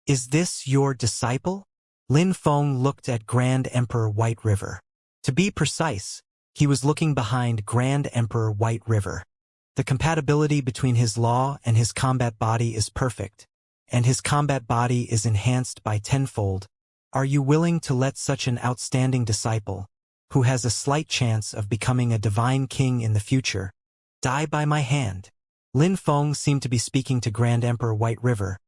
Is this your disciple? Lin Feng looked at Grand Emperor White River. To be precise, he was looking behind Grand Emperor White River. The compatibility between his law and his combat body is perfect, and his combat body is enhanced by tenfold. Are you willing to let such an outstanding disciple, who has a slight chance of becoming a divine king in the future, die by my hand? Lin Feng seemed to be speaking to Grand Emperor White River,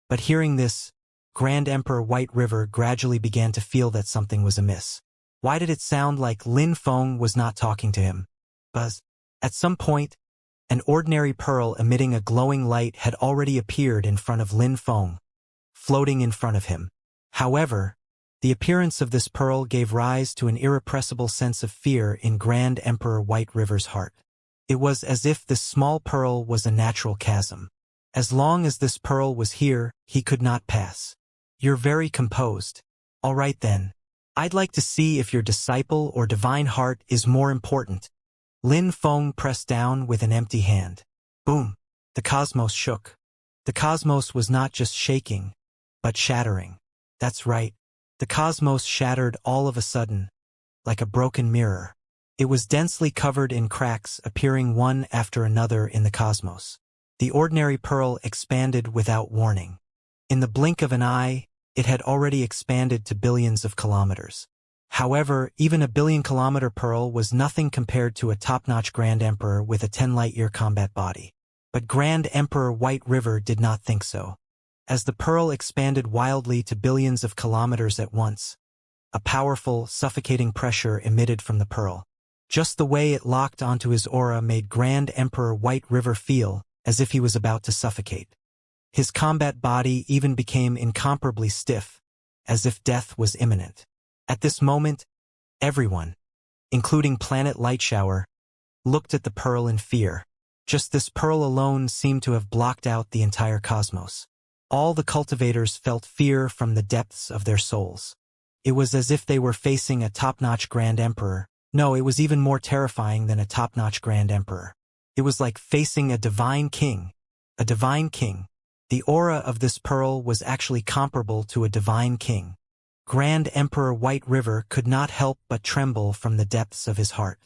but hearing this, Grand Emperor White River gradually began to feel that something was amiss. Why did it sound like Lin Feng was not talking to him? Buzz. At some point, an ordinary pearl emitting a glowing light had already appeared in front of Lin Feng, floating in front of him. However, the appearance of this pearl gave rise to an irrepressible sense of fear in Grand Emperor White River's heart. It was as if this small pearl was a natural chasm. As long as this pearl was here, he could not pass. You're very composed. All right then. I'd like to see if your disciple or divine heart is more important. Lin Feng pressed down with an empty hand. Boom! The cosmos shook. The cosmos was not just shaking, but shattering. That's right. The cosmos shattered all of a sudden, like a broken mirror. It was densely covered in cracks appearing one after another in the cosmos. The ordinary pearl expanded without warning. In the blink of an eye, it had already expanded to billions of kilometers. However, even a billion-kilometer pearl was nothing compared to a top-notch Grand Emperor with a 10-light-year combat body. But Grand Emperor White River did not think so. As the pearl expanded wildly to billions of kilometers at once, a powerful, suffocating pressure emitted from the pearl. Just the way it locked onto his aura made Grand Emperor White River feel as if he was about to suffocate. His combat body even became incomparably stiff, as if death was imminent. At this moment, everyone, including Planet Lightshower, looked at the pearl in fear. Just this pearl alone seemed to have blocked out the entire cosmos. All the cultivators felt fear from the depths of their souls. It was as if they were facing a top-notch Grand Emperor. No, it was even more terrifying than a top-notch Grand Emperor. It was like facing a divine king. A divine king. The aura of this pearl was actually comparable to a divine king. Grand Emperor White River could not help but tremble from the depths of his heart.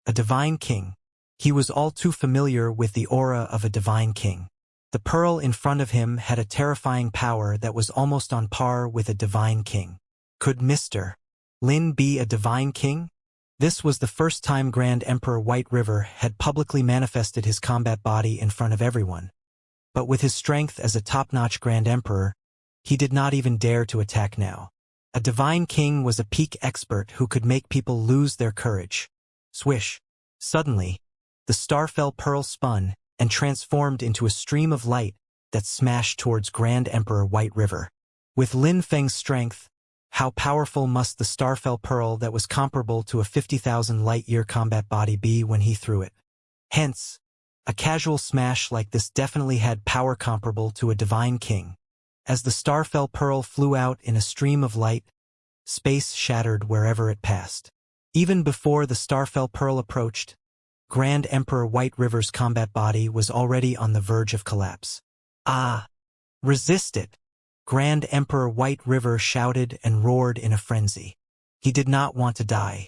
A divine king. He was all too familiar with the aura of a divine king. The pearl in front of him had a terrifying power that was almost on par with a divine king. Could Mr. Lin be a divine king? This was the first time Grand Emperor White River had publicly manifested his combat body in front of everyone. But with his strength as a top-notch Grand Emperor, he did not even dare to attack now. A divine king was a peak expert who could make people lose their courage. Swish! Suddenly, the Starfell Pearl spun and transformed into a stream of light that smashed towards Grand Emperor White River. With Lin Feng's strength, how powerful must the Starfell Pearl that was comparable to a 50,000 light-year combat body be when he threw it? Hence, a casual smash like this definitely had power comparable to a divine king. As the Starfell Pearl flew out in a stream of light, space shattered wherever it passed. Even before the Starfell Pearl approached, Grand Emperor White River's combat body was already on the verge of collapse. Ah! Resist it! Grand Emperor White River shouted and roared in a frenzy. He did not want to die.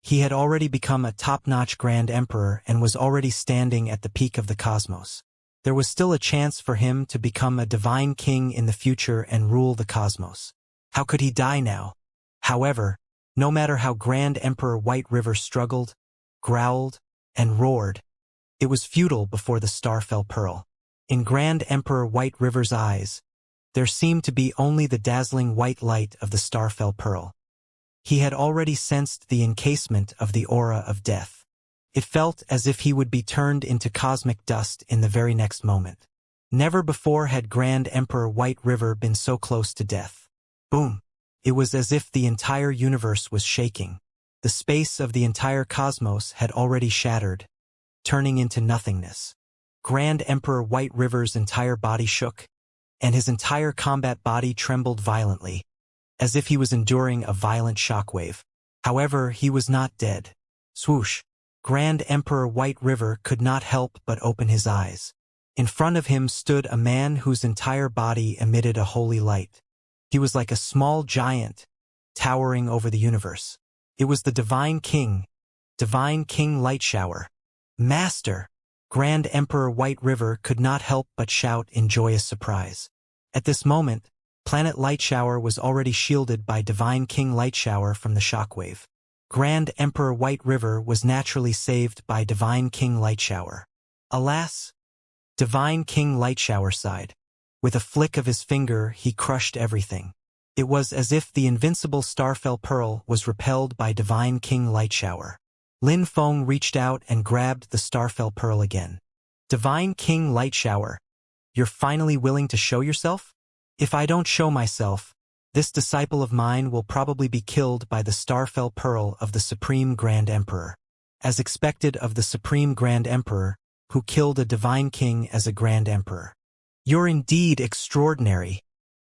He had already become a top-notch Grand Emperor and was already standing at the peak of the cosmos. There was still a chance for him to become a divine king in the future and rule the cosmos. How could he die now? However, no matter how Grand Emperor White River struggled, growled, and roared, it was futile before the Starfell Pearl. In Grand Emperor White River's eyes, there seemed to be only the dazzling white light of the Starfell Pearl. He had already sensed the encasement of the aura of death. It felt as if he would be turned into cosmic dust in the very next moment. Never before had Grand Emperor White River been so close to death. Boom! It was as if the entire universe was shaking. The space of the entire cosmos had already shattered, turning into nothingness. Grand Emperor White River's entire body shook, and his entire combat body trembled violently, as if he was enduring a violent shockwave. However, he was not dead. Swoosh! Grand Emperor White River could not help but open his eyes. In front of him stood a man whose entire body emitted a holy light. He was like a small giant, towering over the universe. It was the Divine King Lightshower. Master! Grand Emperor White River could not help but shout in joyous surprise. At this moment, Planet Lightshower was already shielded by Divine King Lightshower from the shockwave. Grand Emperor White River was naturally saved by Divine King Lightshower. Alas! Divine King Lightshower sighed. With a flick of his finger, he crushed everything. It was as if the invincible Starfell Pearl was repelled by Divine King Lightshower. Lin Feng reached out and grabbed the Starfell Pearl again. Divine King Lightshower, you're finally willing to show yourself? If I don't show myself, this disciple of mine will probably be killed by the Starfell Pearl of the Supreme Grand Emperor. As expected of the Supreme Grand Emperor, who killed a Divine King as a Grand Emperor. You're indeed extraordinary.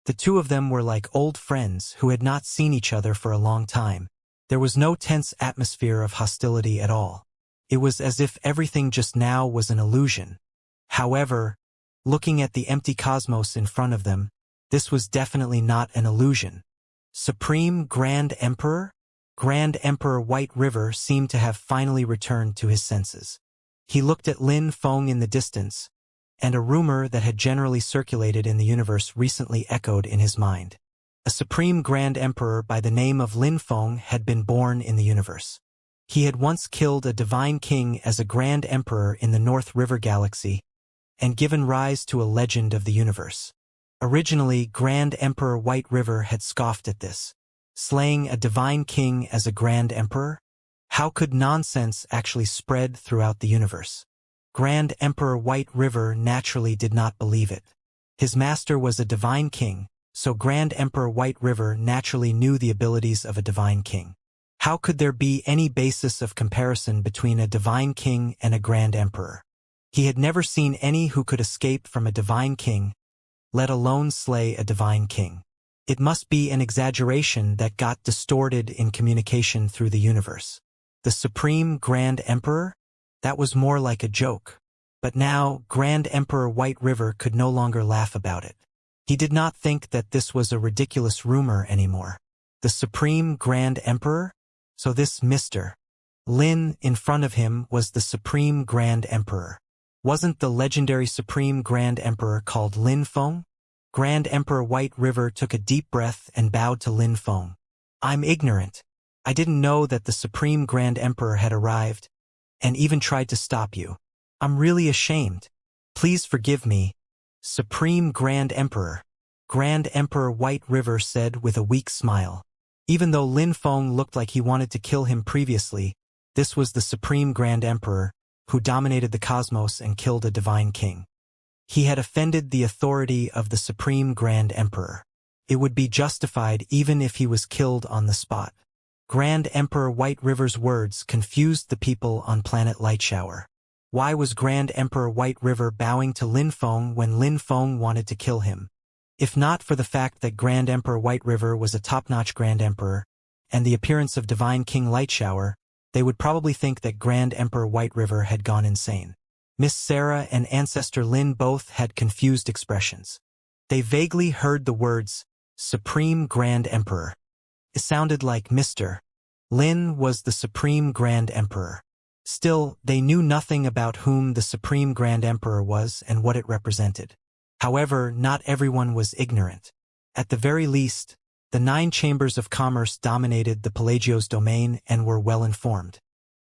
The two of them were like old friends who had not seen each other for a long time. There was no tense atmosphere of hostility at all. It was as if everything just now was an illusion. However, looking at the empty cosmos in front of them, this was definitely not an illusion. Supreme Grand Emperor? Grand Emperor White River seemed to have finally returned to his senses. He looked at Lin Feng in the distance, and a rumor that had generally circulated in the universe recently echoed in his mind. A Supreme Grand Emperor by the name of Lin Feng had been born in the universe. He had once killed a Divine King as a Grand Emperor in the North River Galaxy, and given rise to a legend of the universe. Originally, Grand Emperor White River had scoffed at this. Slaying a Divine King as a Grand Emperor? How could nonsense actually spread throughout the universe? Grand Emperor White River naturally did not believe it. His master was a Divine King, so Grand Emperor White River naturally knew the abilities of a Divine King. How could there be any basis of comparison between a Divine King and a Grand Emperor? He had never seen any who could escape from a Divine King, let alone slay a Divine King. It must be an exaggeration that got distorted in communication through the universe. The Supreme Grand Emperor? That was more like a joke. But now, Grand Emperor White River could no longer laugh about it. He did not think that this was a ridiculous rumor anymore. The Supreme Grand Emperor? So this Mr. Lin in front of him was the Supreme Grand Emperor. Wasn't the legendary Supreme Grand Emperor called Lin Feng? Grand Emperor White River took a deep breath and bowed to Lin Feng. I'm ignorant. I didn't know that the Supreme Grand Emperor had arrived, and even tried to stop you. I'm really ashamed. Please forgive me. Supreme Grand Emperor. Grand Emperor White River said with a weak smile. Even though Lin Feng looked like he wanted to kill him previously, this was the Supreme Grand Emperor, who dominated the cosmos and killed a Divine King. He had offended the authority of the Supreme Grand Emperor. It would be justified even if he was killed on the spot. Grand Emperor White River's words confused the people on planet Lightshower. Why was Grand Emperor White River bowing to Lin Feng when Lin Feng wanted to kill him? If not for the fact that Grand Emperor White River was a top-notch Grand Emperor, and the appearance of Divine King Lightshower, they would probably think that Grand Emperor White River had gone insane. Miss Sarah and Ancestor Lin both had confused expressions. They vaguely heard the words, Supreme Grand Emperor. It sounded like Mr. Lin was the Supreme Grand Emperor. Still, they knew nothing about whom the Supreme Grand Emperor was and what it represented. However, not everyone was ignorant. At the very least, the 9 chambers of commerce dominated the Pelagio's domain and were well informed.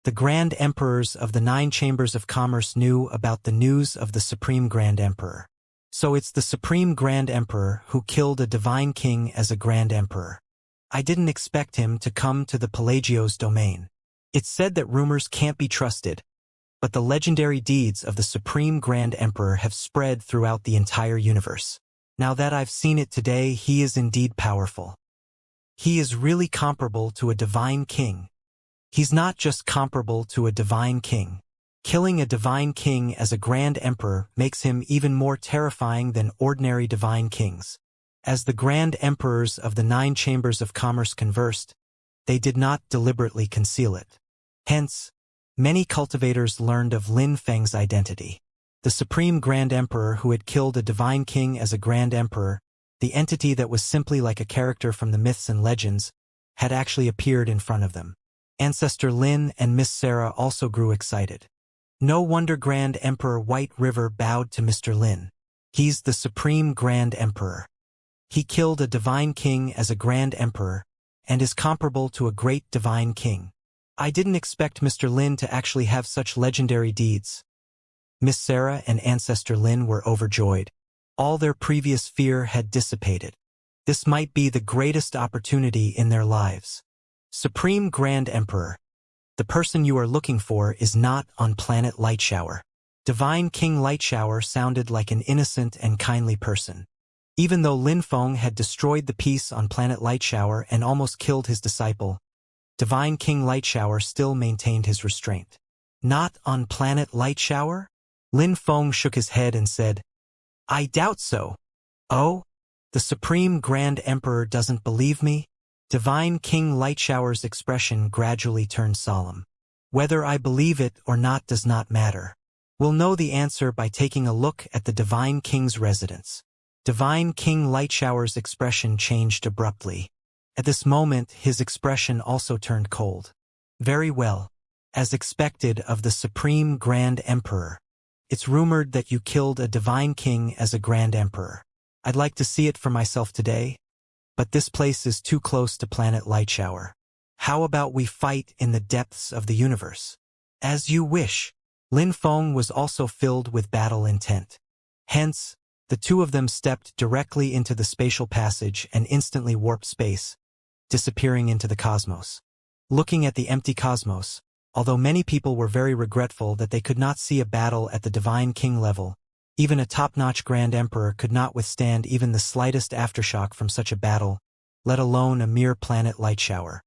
The Grand Emperors of the 9 chambers of commerce knew about the news of the Supreme Grand Emperor. So it's the Supreme Grand Emperor who killed a Divine King as a Grand Emperor. I didn't expect him to come to the Pelagio's domain. It's said that rumors can't be trusted, but the legendary deeds of the Supreme Grand Emperor have spread throughout the entire universe. Now that I've seen it today, he is indeed powerful. He is really comparable to a Divine King. He's not just comparable to a Divine King. Killing a Divine King as a Grand Emperor makes him even more terrifying than ordinary Divine Kings. As the Grand Emperors of the 9 chambers of commerce conversed, they did not deliberately conceal it. Hence, many cultivators learned of Lin Feng's identity. The Supreme Grand Emperor who had killed a Divine King as a Grand Emperor The entity that was simply like a character from the myths and legends had actually appeared in front of them. Ancestor Lin and Miss Sarah also grew excited. No wonder Grand Emperor White River bowed to Mr. Lin. He's the Supreme Grand Emperor. He killed a divine king as a Grand Emperor and is comparable to a great divine king. I didn't expect Mr. Lin to actually have such legendary deeds. Miss Sarah and Ancestor Lin were overjoyed. All their previous fear had dissipated. This might be the greatest opportunity in their lives. Supreme Grand Emperor. The person you are looking for is not on planet Lightshower. Divine King Lightshower sounded like an innocent and kindly person. Even though Lin Feng had destroyed the peace on planet Lightshower and almost killed his disciple, Divine King Lightshower still maintained his restraint. Not on planet Lightshower? Lin Feng shook his head and said, I doubt so. Oh? The Supreme Grand Emperor doesn't believe me? Divine King Lightshower's expression gradually turned solemn. Whether I believe it or not does not matter. We'll know the answer by taking a look at the Divine King's residence. Divine King Lightshower's expression changed abruptly. At this moment, his expression also turned cold. Very well. As expected of the Supreme Grand Emperor. It's rumored that you killed a divine king as a Grand Emperor. I'd like to see it for myself today, but this place is too close to planet Lightshower. How about we fight in the depths of the universe? As you wish. Lin Feng was also filled with battle intent. Hence, the two of them stepped directly into the spatial passage and instantly warped space, disappearing into the cosmos. Looking at the empty cosmos, although many people were very regretful that they could not see a battle at the Divine King level, even a top-notch Grand Emperor could not withstand even the slightest aftershock from such a battle, let alone a mere planet Lightshower.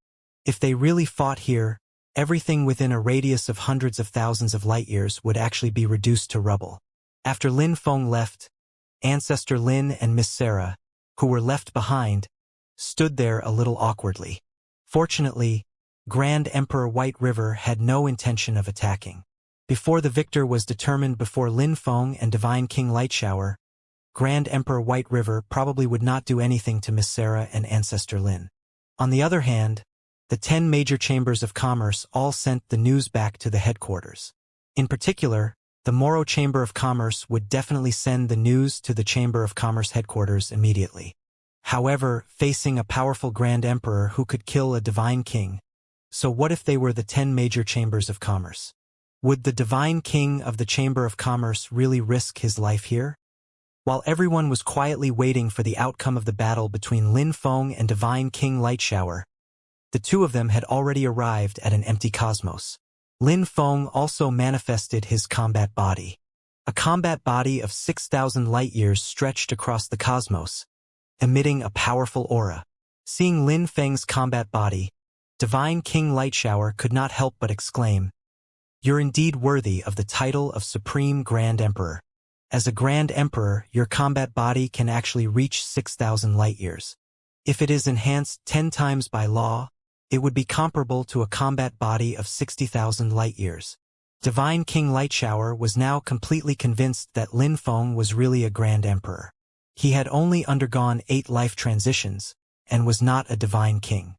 If they really fought here, everything within a radius of hundreds of thousands of light-years would actually be reduced to rubble. After Lin Feng left, Ancestor Lin and Miss Sarah, who were left behind, stood there a little awkwardly. Fortunately, Grand Emperor White River had no intention of attacking. Before the victor was determined before Lin Feng and Divine King Lightshower, Grand Emperor White River probably would not do anything to Miss Sarah and Ancestor Lin. On the other hand, the 10 major chambers of commerce all sent the news back to the headquarters. In particular, the Moro Chamber of Commerce would definitely send the news to the Chamber of Commerce headquarters immediately. However, facing a powerful Grand Emperor who could kill a divine king, so what if they were the 10 major chambers of commerce? Would the divine king of the Chamber of Commerce really risk his life here? While everyone was quietly waiting for the outcome of the battle between Lin Feng and Divine King Lightshower, the two of them had already arrived at an empty cosmos. Lin Feng also manifested his combat body. A combat body of 6,000 light-years stretched across the cosmos, emitting a powerful aura. Seeing Lin Feng's combat body, Divine King Lightshower could not help but exclaim, "You're indeed worthy of the title of Supreme Grand Emperor. As a Grand Emperor, your combat body can actually reach 6,000 light-years. If it is enhanced 10 times by law, it would be comparable to a combat body of 60,000 light-years." Divine King Lightshower was now completely convinced that Lin Feng was really a Grand Emperor. He had only undergone 8 life transitions, and was not a Divine King.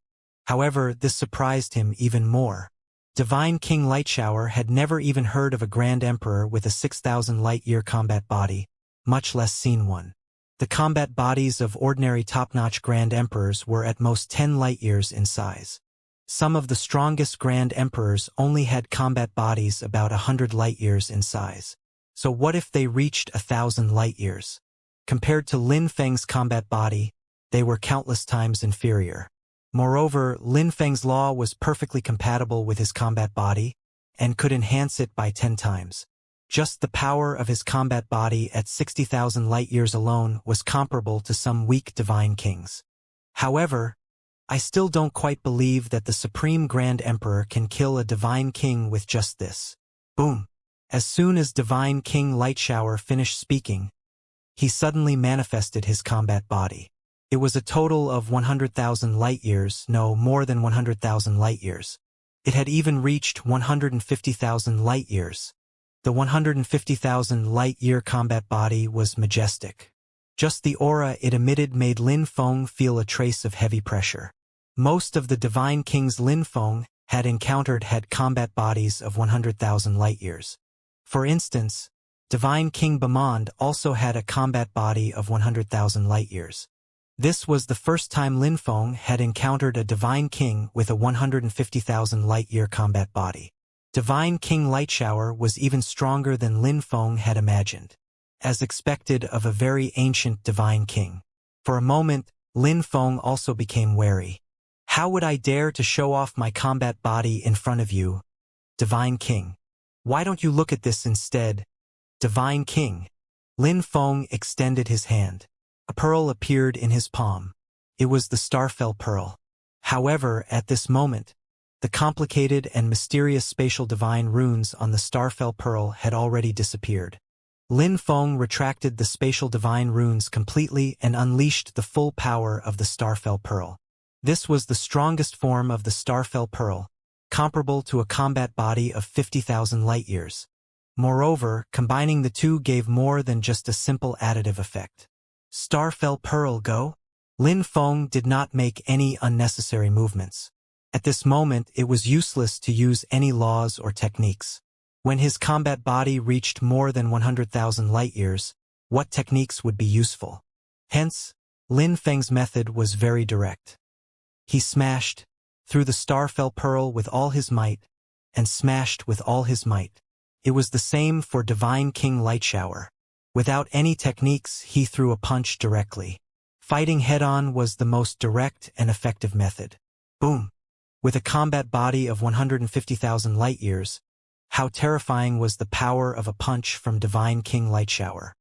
However, this surprised him even more. Divine King Lightshower had never even heard of a Grand Emperor with a 6,000 light-year combat body, much less seen one. The combat bodies of ordinary top-notch Grand Emperors were at most 10 light-years in size. Some of the strongest Grand Emperors only had combat bodies about 100 light-years in size. So what if they reached 1,000 light-years? Compared to Lin Feng's combat body, they were countless times inferior. Moreover, Lin Feng's law was perfectly compatible with his combat body, and could enhance it by 10 times. Just the power of his combat body at 60,000 light-years alone was comparable to some weak divine kings. However, I still don't quite believe that the Supreme Grand Emperor can kill a divine king with just this. Boom! As soon as Divine King Lightshower finished speaking, he suddenly manifested his combat body. It was a total of 100,000 light-years, no, more than 100,000 light-years. It had even reached 150,000 light-years. The 150,000 light-year combat body was majestic. Just the aura it emitted made Lin Feng feel a trace of heavy pressure. Most of the Divine Kings Lin Feng had encountered had combat bodies of 100,000 light-years. For instance, Divine King Bamond also had a combat body of 100,000 light-years. This was the first time Lin Feng had encountered a Divine King with a 150,000 light-year combat body. Divine King Lightshower was even stronger than Lin Feng had imagined, as expected of a very ancient Divine King. For a moment, Lin Feng also became wary. How would I dare to show off my combat body in front of you, Divine King? Why don't you look at this instead, Divine King? Lin Feng extended his hand. A pearl appeared in his palm. It was the Starfell Pearl. However, at this moment, the complicated and mysterious spatial divine runes on the Starfell Pearl had already disappeared. Lin Feng retracted the spatial divine runes completely and unleashed the full power of the Starfell Pearl. This was the strongest form of the Starfell Pearl, comparable to a combat body of 50,000 light-years. Moreover, combining the two gave more than just a simple additive effect. Starfell Pearl go? Lin Feng did not make any unnecessary movements. At this moment, it was useless to use any laws or techniques. When his combat body reached more than 100,000 light-years, what techniques would be useful? Hence, Lin Feng's method was very direct. He smashed through the Starfell Pearl with all his might, and smashed with all his might. It was the same for Divine King Lightshower. Without any techniques, he threw a punch directly. Fighting head-on was the most direct and effective method. Boom! With a combat body of 150,000 light-years, how terrifying was the power of a punch from Divine King Lightshower.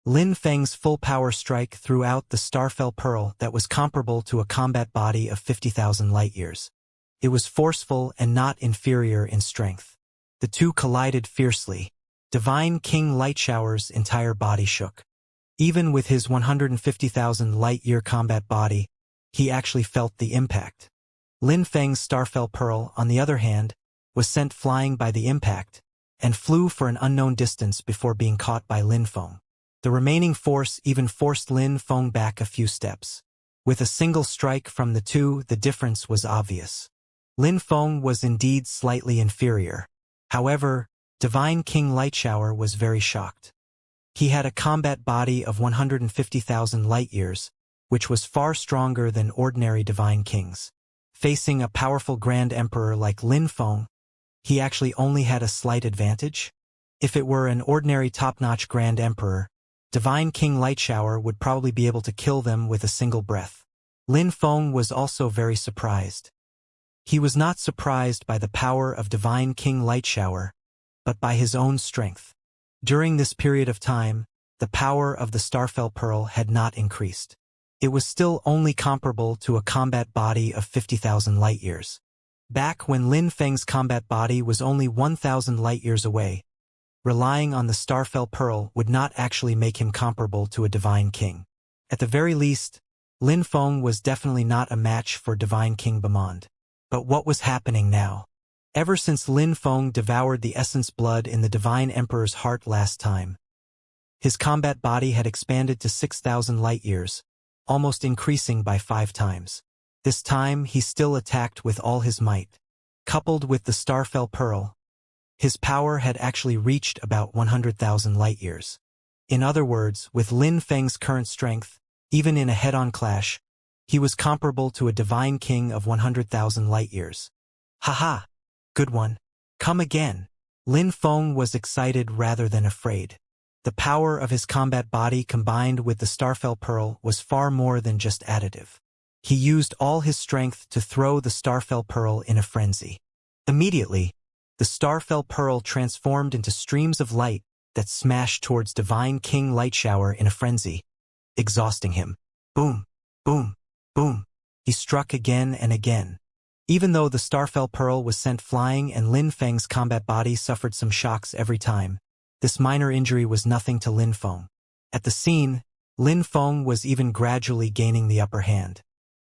Lin Feng's full power strike threw out the Starfell Pearl that was comparable to a combat body of 50,000 light-years. It was forceful and not inferior in strength. The two collided fiercely. Divine King Lightshower's entire body shook. Even with his 150,000 light-year combat body, he actually felt the impact. Lin Feng's Starfell Pearl, on the other hand, was sent flying by the impact, and flew for an unknown distance before being caught by Lin Feng. The remaining force even forced Lin Feng back a few steps. With a single strike from the two, the difference was obvious. Lin Feng was indeed slightly inferior. However, Divine King Lightshower was very shocked. He had a combat body of 150,000 light-years, which was far stronger than ordinary Divine Kings. Facing a powerful Grand Emperor like Lin Feng, he actually only had a slight advantage. If it were an ordinary top-notch Grand Emperor, Divine King Lightshower would probably be able to kill them with a single breath. Lin Feng was also very surprised. He was not surprised by the power of Divine King Lightshower, but by his own strength. During this period of time, the power of the Starfell Pearl had not increased. It was still only comparable to a combat body of 50,000 light-years. Back when Lin Feng's combat body was only 1,000 light-years away, relying on the Starfell Pearl would not actually make him comparable to a Divine King. At the very least, Lin Feng was definitely not a match for Divine King Bamond. But what was happening now? Ever since Lin Feng devoured the essence blood in the Divine Emperor's heart last time, his combat body had expanded to 6,000 light-years, almost increasing by 5 times. This time he still attacked with all his might. Coupled with the Starfell Pearl, his power had actually reached about 100,000 light-years. In other words, with Lin Feng's current strength, even in a head-on clash, he was comparable to a Divine King of 100,000 light-years. Haha! Good one. Come again. Lin Feng was excited rather than afraid. The power of his combat body combined with the Starfell Pearl was far more than just additive. He used all his strength to throw the Starfell Pearl in a frenzy. Immediately, the Starfell Pearl transformed into streams of light that smashed towards Divine King Lightshower in a frenzy, exhausting him. Boom, boom, boom. He struck again and again. Even though the Starfell Pearl was sent flying and Lin Feng's combat body suffered some shocks every time, this minor injury was nothing to Lin Feng. At the scene, Lin Feng was even gradually gaining the upper hand.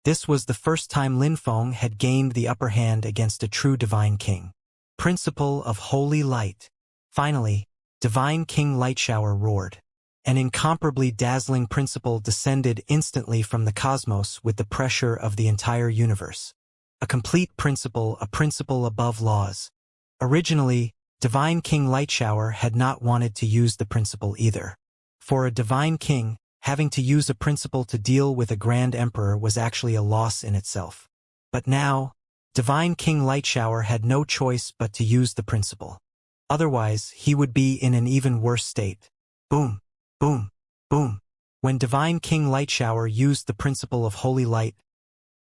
This was the first time Lin Feng had gained the upper hand against a true Divine King. Principle of Holy Light. Finally, Divine King Lightshower roared. An incomparably dazzling principle descended instantly from the cosmos with the pressure of the entire universe. A complete principle, a principle above laws. Originally, Divine King Lightshower had not wanted to use the principle either. For a Divine King, having to use a principle to deal with a Grand Emperor was actually a loss in itself. But now, Divine King Lightshower had no choice but to use the principle. Otherwise, he would be in an even worse state. Boom, boom, boom. When Divine King Lightshower used the principle of holy light,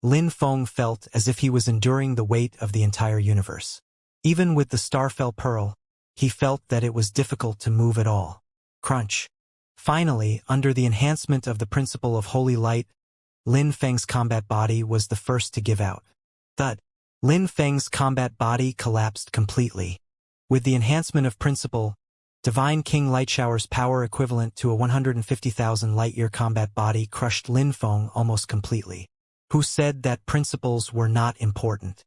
Lin Feng felt as if he was enduring the weight of the entire universe. Even with the Starfell Pearl, he felt that it was difficult to move at all. Crunch. Finally, under the enhancement of the principle of holy light, Lin Feng's combat body was the first to give out. Thud. Lin Feng's combat body collapsed completely. With the enhancement of principle, Divine King Lightshower's power equivalent to a 150,000 light-year combat body crushed Lin Feng almost completely. Who said that principles were not important?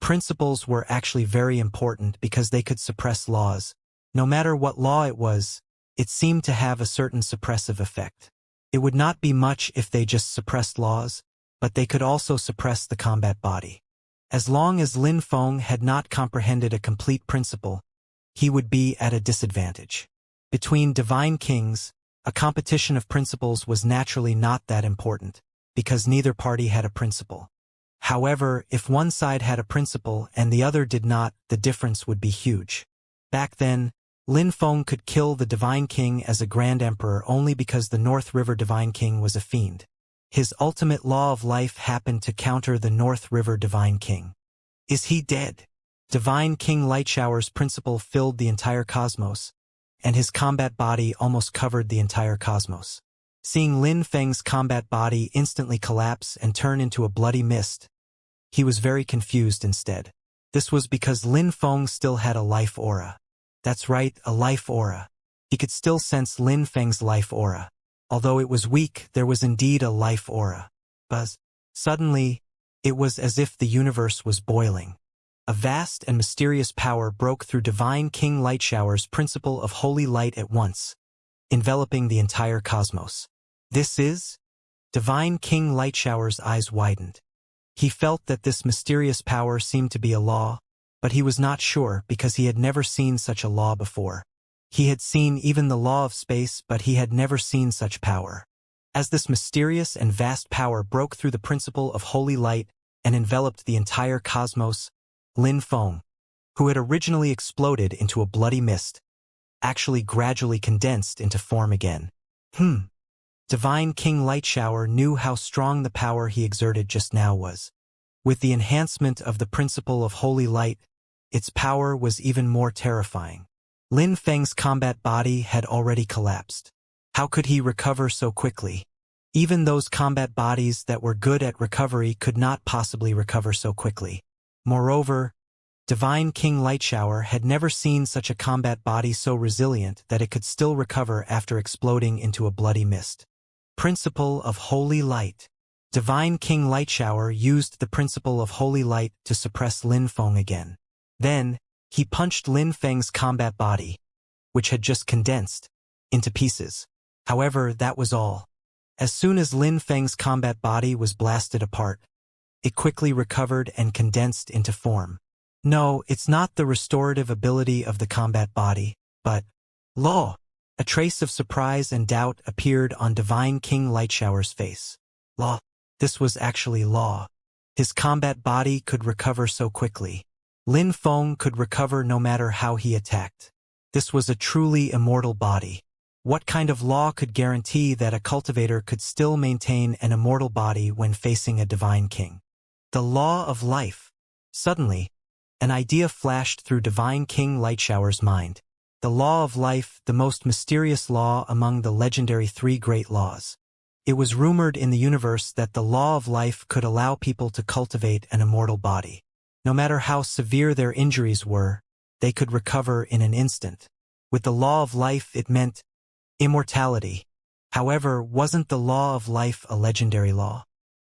Principles were actually very important because they could suppress laws. No matter what law it was, it seemed to have a certain suppressive effect. It would not be much if they just suppressed laws, but they could also suppress the combat body. As long as Lin Feng had not comprehended a complete principle, he would be at a disadvantage. Between divine kings, a competition of principles was naturally not that important, because neither party had a principle. However, if one side had a principle and the other did not, the difference would be huge. Back then, Lin Feng could kill the Divine King as a Grand Emperor only because the North River Divine King was a fiend. His ultimate law of life happened to counter the North River Divine King. Is he dead? Divine King Lightshower's principle filled the entire cosmos, and his combat body almost covered the entire cosmos. Seeing Lin Feng's combat body instantly collapse and turn into a bloody mist, he was very confused instead. This was because Lin Feng still had a life aura. That's right, a life aura. He could still sense Lin Feng's life aura. Although it was weak, there was indeed a life aura. Buzz. Suddenly, it was as if the universe was boiling. A vast and mysterious power broke through Divine King Lightshower's principle of holy light at once, enveloping the entire cosmos. This is? Divine King Lightshower's eyes widened. He felt that this mysterious power seemed to be a law, but he was not sure because he had never seen such a law before. He had seen even the law of space, but he had never seen such power. As this mysterious and vast power broke through the principle of holy light and enveloped the entire cosmos, Lin Feng, who had originally exploded into a bloody mist, actually gradually condensed into form again. Divine King Lightshower knew how strong the power he exerted just now was. With the enhancement of the principle of holy light, its power was even more terrifying. Lin Feng's combat body had already collapsed. How could he recover so quickly? Even those combat bodies that were good at recovery could not possibly recover so quickly. Moreover, Divine King Lightshower had never seen such a combat body so resilient that it could still recover after exploding into a bloody mist. Principle of Holy Light. Divine King Lightshower used the principle of holy light to suppress Lin Feng again. Then, he punched Lin Feng's combat body, which had just condensed, into pieces. However, that was all. As soon as Lin Feng's combat body was blasted apart, it quickly recovered and condensed into form. No, it's not the restorative ability of the combat body, but law. A trace of surprise and doubt appeared on Divine King Lightshower's face. Law. This was actually law. His combat body could recover so quickly. Lin Feng could recover no matter how he attacked. This was a truly immortal body. What kind of law could guarantee that a cultivator could still maintain an immortal body when facing a divine king? The law of life. Suddenly, an idea flashed through Divine King Lightshower's mind. The law of life, the most mysterious law among the legendary three great laws. It was rumored in the universe that the law of life could allow people to cultivate an immortal body. No matter how severe their injuries were, they could recover in an instant. With the law of life, it meant immortality. However, wasn't the law of life a legendary law?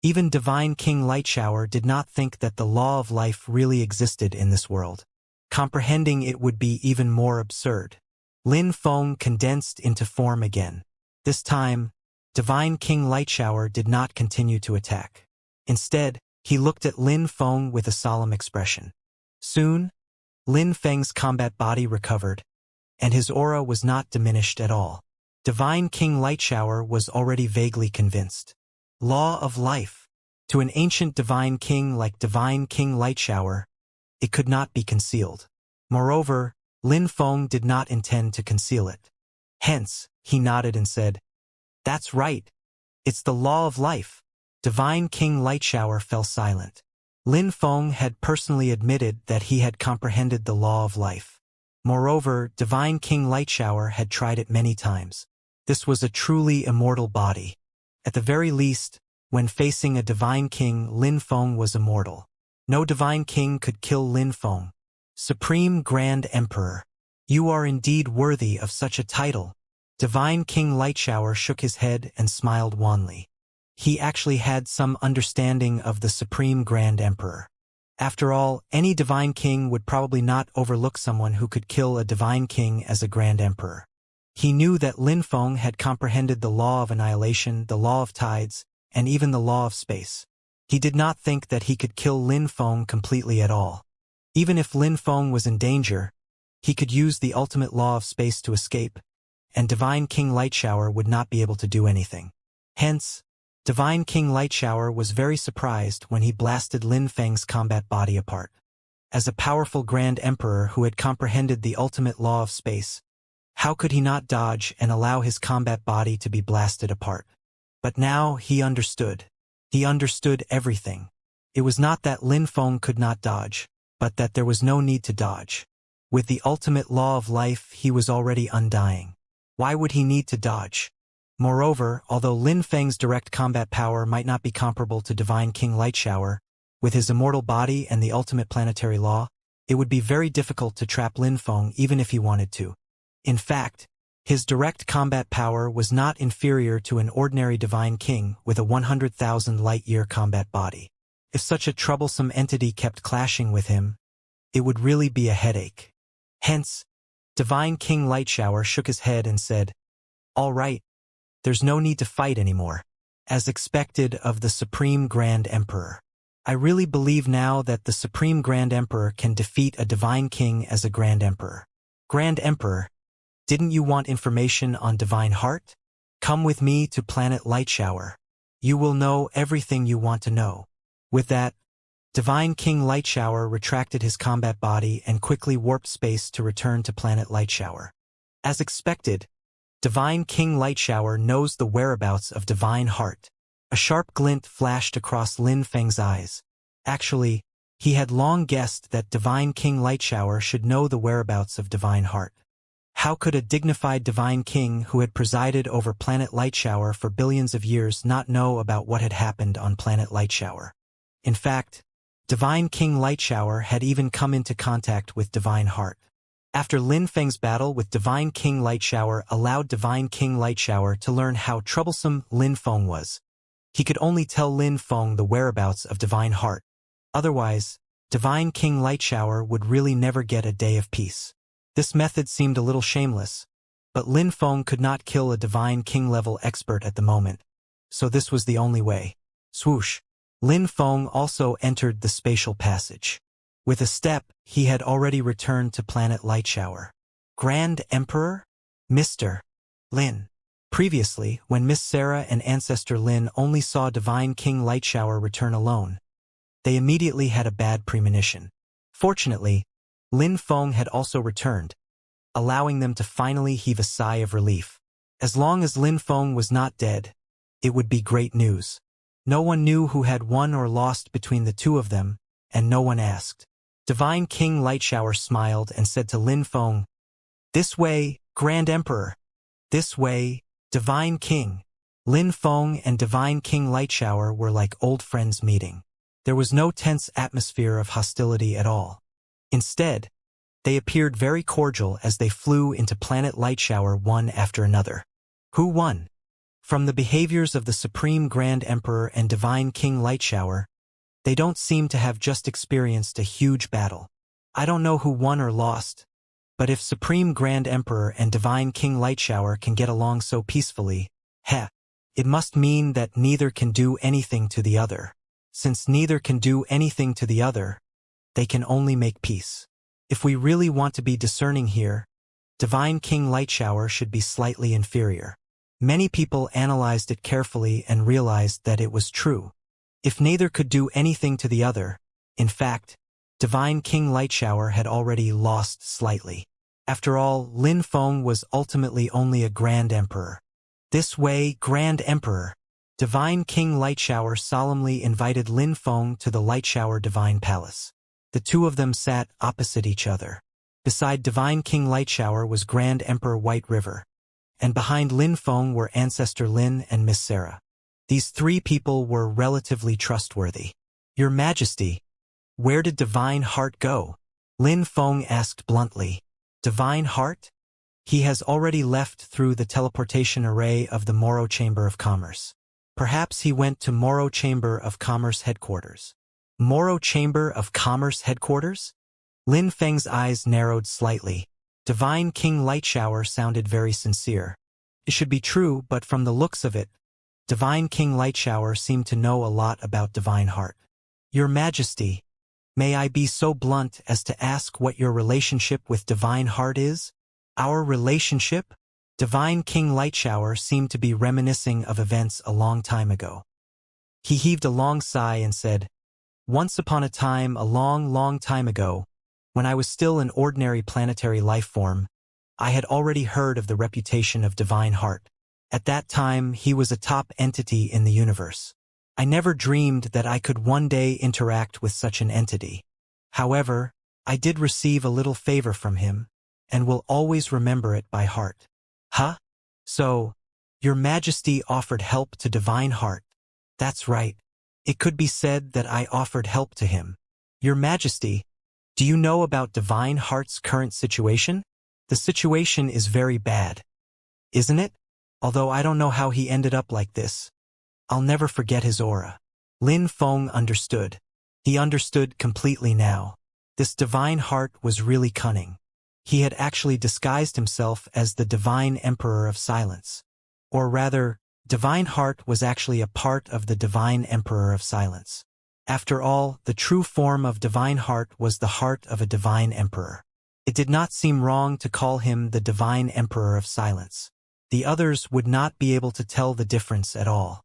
Even Divine King Lightshower did not think that the law of life really existed in this world. Comprehending it would be even more absurd. Lin Feng condensed into form again. This time, Divine King Lightshower did not continue to attack. Instead, he looked at Lin Feng with a solemn expression. Soon, Lin Feng's combat body recovered, and his aura was not diminished at all. Divine King Lightshower was already vaguely convinced. Law of life. To an ancient divine king like Divine King Lightshower, it could not be concealed. Moreover, Lin Feng did not intend to conceal it. Hence, he nodded and said, "That's right. It's the law of life." Divine King Lightshower fell silent. Lin Feng had personally admitted that he had comprehended the law of life. Moreover, Divine King Lightshower had tried it many times. This was a truly immortal body. At the very least, when facing a Divine King, Lin Feng was immortal. No Divine King could kill Lin Feng. Supreme Grand Emperor. You are indeed worthy of such a title. Divine King Lightshower shook his head and smiled wanly. He actually had some understanding of the Supreme Grand Emperor. After all, any Divine King would probably not overlook someone who could kill a Divine King as a Grand Emperor. He knew that Lin Feng had comprehended the law of annihilation, the law of tides, and even the law of space. He did not think that he could kill Lin Feng completely at all. Even if Lin Feng was in danger, he could use the ultimate law of space to escape, and Divine King Lightshower would not be able to do anything. Hence, Divine King Lightshower was very surprised when he blasted Lin Feng's combat body apart. As a powerful Grand Emperor who had comprehended the ultimate law of space, how could he not dodge and allow his combat body to be blasted apart? But now he understood. He understood everything. It was not that Lin Feng could not dodge, but that there was no need to dodge. With the ultimate law of life, he was already undying. Why would he need to dodge? Moreover, although Lin Feng's direct combat power might not be comparable to Divine King Lightshower, with his immortal body and the ultimate planetary law, it would be very difficult to trap Lin Feng even if he wanted to. In fact, his direct combat power was not inferior to an ordinary Divine King with a 100,000 light-year combat body. If such a troublesome entity kept clashing with him, it would really be a headache. Hence, Divine King Lightshower shook his head and said, "All right, there's no need to fight anymore." As expected of the Supreme Grand Emperor. I really believe now that the Supreme Grand Emperor can defeat a Divine King as a Grand Emperor. Grand Emperor, didn't you want information on Divine Heart? Come with me to planet Lightshower. You will know everything you want to know. With that, Divine King Lightshower retracted his combat body and quickly warped space to return to planet Lightshower. As expected, Divine King Lightshower knows the whereabouts of Divine Heart. A sharp glint flashed across Lin Feng's eyes. Actually, he had long guessed that Divine King Lightshower should know the whereabouts of Divine Heart. How could a dignified Divine King who had presided over planet Lightshower for billions of years not know about what had happened on planet Lightshower? In fact, Divine King Lightshower had even come into contact with Divine Heart. After Lin Feng's battle with Divine King Lightshower allowed Divine King Lightshower to learn how troublesome Lin Feng was. He could only tell Lin Feng the whereabouts of Divine Heart. Otherwise, Divine King Lightshower would really never get a day of peace. This method seemed a little shameless, but Lin Feng could not kill a Divine King-level expert at the moment, so this was the only way. Swoosh! Lin Feng also entered the spatial passage. With a step, he had already returned to planet Lightshower. Grand Emperor? Mr. Lin. Previously, when Miss Sarah and Ancestor Lin only saw Divine King Lightshower return alone, they immediately had a bad premonition. Fortunately, Lin Feng had also returned, allowing them to finally heave a sigh of relief. As long as Lin Feng was not dead, it would be great news. No one knew who had won or lost between the two of them, and no one asked. Divine King Lightshower smiled and said to Lin Feng, "This way, Grand Emperor. This way, Divine King." Lin Feng and Divine King Lightshower were like old friends meeting. There was no tense atmosphere of hostility at all. Instead, they appeared very cordial as they flew into planet Lightshower one after another. Who won? From the behaviors of the Supreme Grand Emperor and Divine King Lightshower, they don't seem to have just experienced a huge battle. I don't know who won or lost, but if Supreme Grand Emperor and Divine King Lightshower can get along so peacefully, Heh. It must mean that neither can do anything to the other. Since neither can do anything to the other, they can only make peace. If we really want to be discerning here, Divine King Lightshower should be slightly inferior. Many people analyzed it carefully and realized that it was true. If neither could do anything to the other, in fact, Divine King Lightshower had already lost slightly. After all, Lin Feng was ultimately only a Grand Emperor. This way, Grand Emperor, Divine King Lightshower solemnly invited Lin Feng to the Lightshower Divine Palace. The two of them sat opposite each other. Beside Divine King Lightshower was Grand Emperor White River, and behind Lin Feng were Ancestor Lin and Miss Sarah. These three people were relatively trustworthy. Your Majesty, where did Divine Heart go? Lin Feng asked bluntly. Divine Heart? He has already left through the teleportation array of the Moro Chamber of Commerce. Perhaps he went to Moro Chamber of Commerce headquarters. Moro Chamber of Commerce headquarters? Lin Feng's eyes narrowed slightly. Divine King Lightshower sounded very sincere. It should be true, but from the looks of it, Divine King Lightshower seemed to know a lot about Divine Heart. Your Majesty, may I be so blunt as to ask what your relationship with Divine Heart is? Our relationship? Divine King Lightshower seemed to be reminiscing of events a long time ago. He heaved a long sigh and said, Once upon a time, a long, long time ago, when I was still an ordinary planetary life form, I had already heard of the reputation of Divine Heart. At that time, he was a top entity in the universe. I never dreamed that I could one day interact with such an entity. However, I did receive a little favor from him, and will always remember it by heart. Huh? So, Your Majesty offered help to Divine Heart. That's right. It could be said that I offered help to him. Your Majesty, do you know about Divine Heart's current situation? The situation is very bad. Isn't it? Although I don't know how he ended up like this. I'll never forget his aura. Lin Feng understood. He understood completely now. This Divine Heart was really cunning. He had actually disguised himself as the Divine Emperor of Silence. Or rather, Divine Heart was actually a part of the Divine Emperor of Silence. After all, the true form of Divine Heart was the heart of a Divine Emperor. It did not seem wrong to call him the Divine Emperor of Silence. The others would not be able to tell the difference at all.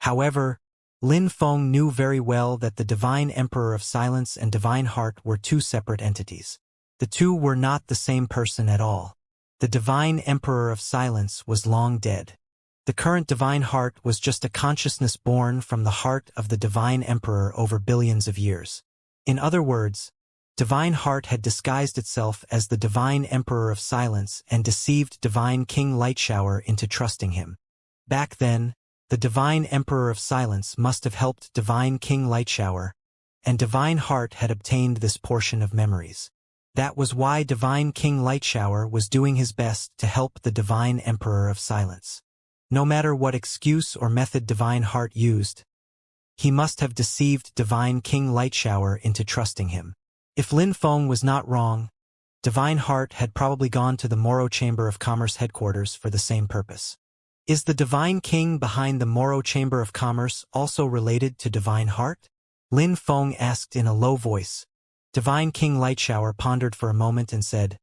However, Lin Feng knew very well that the Divine Emperor of Silence and Divine Heart were two separate entities. The two were not the same person at all. The Divine Emperor of Silence was long dead. The current Divine Heart was just a consciousness born from the heart of the Divine Emperor over billions of years. In other words, Divine Heart had disguised itself as the Divine Emperor of Silence and deceived Divine King Lightshower into trusting him. Back then, the Divine Emperor of Silence must have helped Divine King Lightshower, and Divine Heart had obtained this portion of memories. That was why Divine King Lightshower was doing his best to help the Divine Emperor of Silence. No matter what excuse or method Divine Heart used, he must have deceived Divine King Lightshower into trusting him. If Lin Feng was not wrong, Divine Heart had probably gone to the Moro Chamber of Commerce headquarters for the same purpose. Is the Divine King behind the Moro Chamber of Commerce also related to Divine Heart? Lin Feng asked in a low voice. Divine King Lightshower pondered for a moment and said,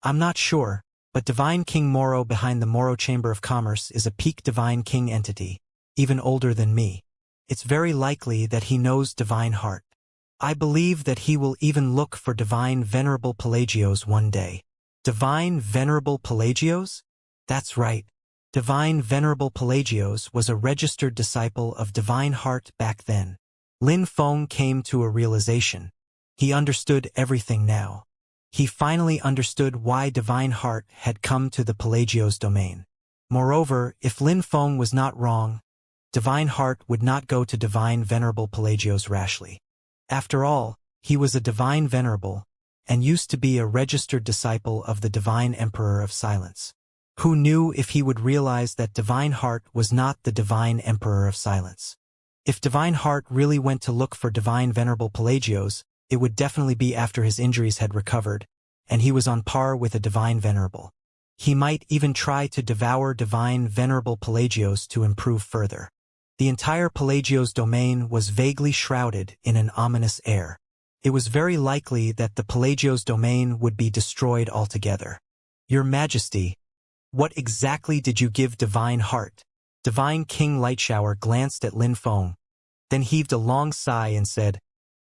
I'm not sure, but Divine King Moro behind the Moro Chamber of Commerce is a peak Divine King entity, even older than me. It's very likely that he knows Divine Heart. I believe that he will even look for Divine Venerable Pelagios one day. Divine Venerable Pelagios? That's right. Divine Venerable Pelagios was a registered disciple of Divine Heart back then. Lin Feng came to a realization. He understood everything now. He finally understood why Divine Heart had come to the Pelagios domain. Moreover, if Lin Feng was not wrong, Divine Heart would not go to Divine Venerable Pelagios rashly. After all, he was a Divine Venerable, and used to be a registered disciple of the Divine Emperor of Silence. Who knew if he would realize that Divine Heart was not the Divine Emperor of Silence? If Divine Heart really went to look for Divine Venerable Pelagios, it would definitely be after his injuries had recovered, and he was on par with a Divine Venerable. He might even try to devour divine venerable Pelagios to improve further. The entire Pelagios domain was vaguely shrouded in an ominous air. It was very likely that the Pelagios domain would be destroyed altogether. Your Majesty, what exactly did you give Divine Heart? Divine King Lightshower glanced at Lin Feng, then heaved a long sigh and said,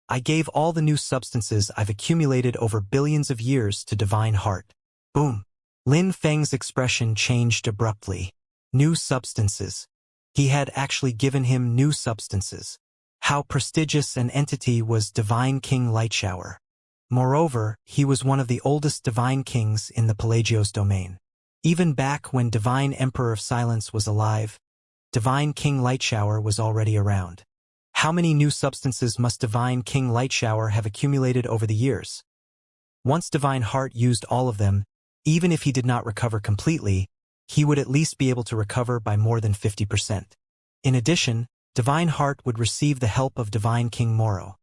I gave all the new substances I've accumulated over billions of years to Divine Heart. Boom. Lin Feng's expression changed abruptly. New substances. He had actually given him new substances. How prestigious an entity was Divine King Lightshower. Moreover, he was one of the oldest Divine Kings in the Pelagios domain. Even back when Divine Emperor of Silence was alive, Divine King Lightshower was already around. How many new substances must Divine King Lightshower have accumulated over the years? Once Divine Heart used all of them, even if he did not recover completely, he would at least be able to recover by more than 50%. In addition, Divine Heart would receive the help of Divine King Moro.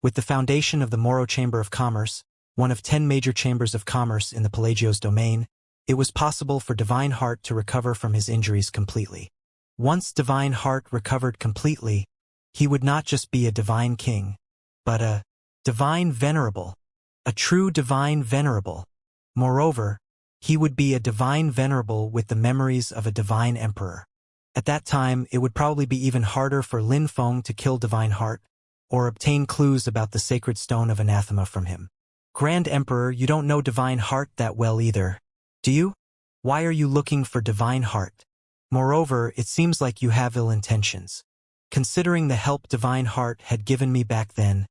With the foundation of the Moro Chamber of Commerce, one of 10 major chambers of commerce in the Pelagios domain, it was possible for Divine Heart to recover from his injuries completely. Once Divine Heart recovered completely, he would not just be a Divine King, but a Divine Venerable, a true Divine Venerable. Moreover, he would be a Divine Venerable with the memories of a Divine Emperor. At that time, it would probably be even harder for Lin Feng to kill Divine Heart, or obtain clues about the sacred stone of anathema from him. Grand Emperor, you don't know Divine Heart that well either, do you? Why are you looking for Divine Heart? Moreover, it seems like you have ill intentions. Considering the help Divine Heart had given me back then,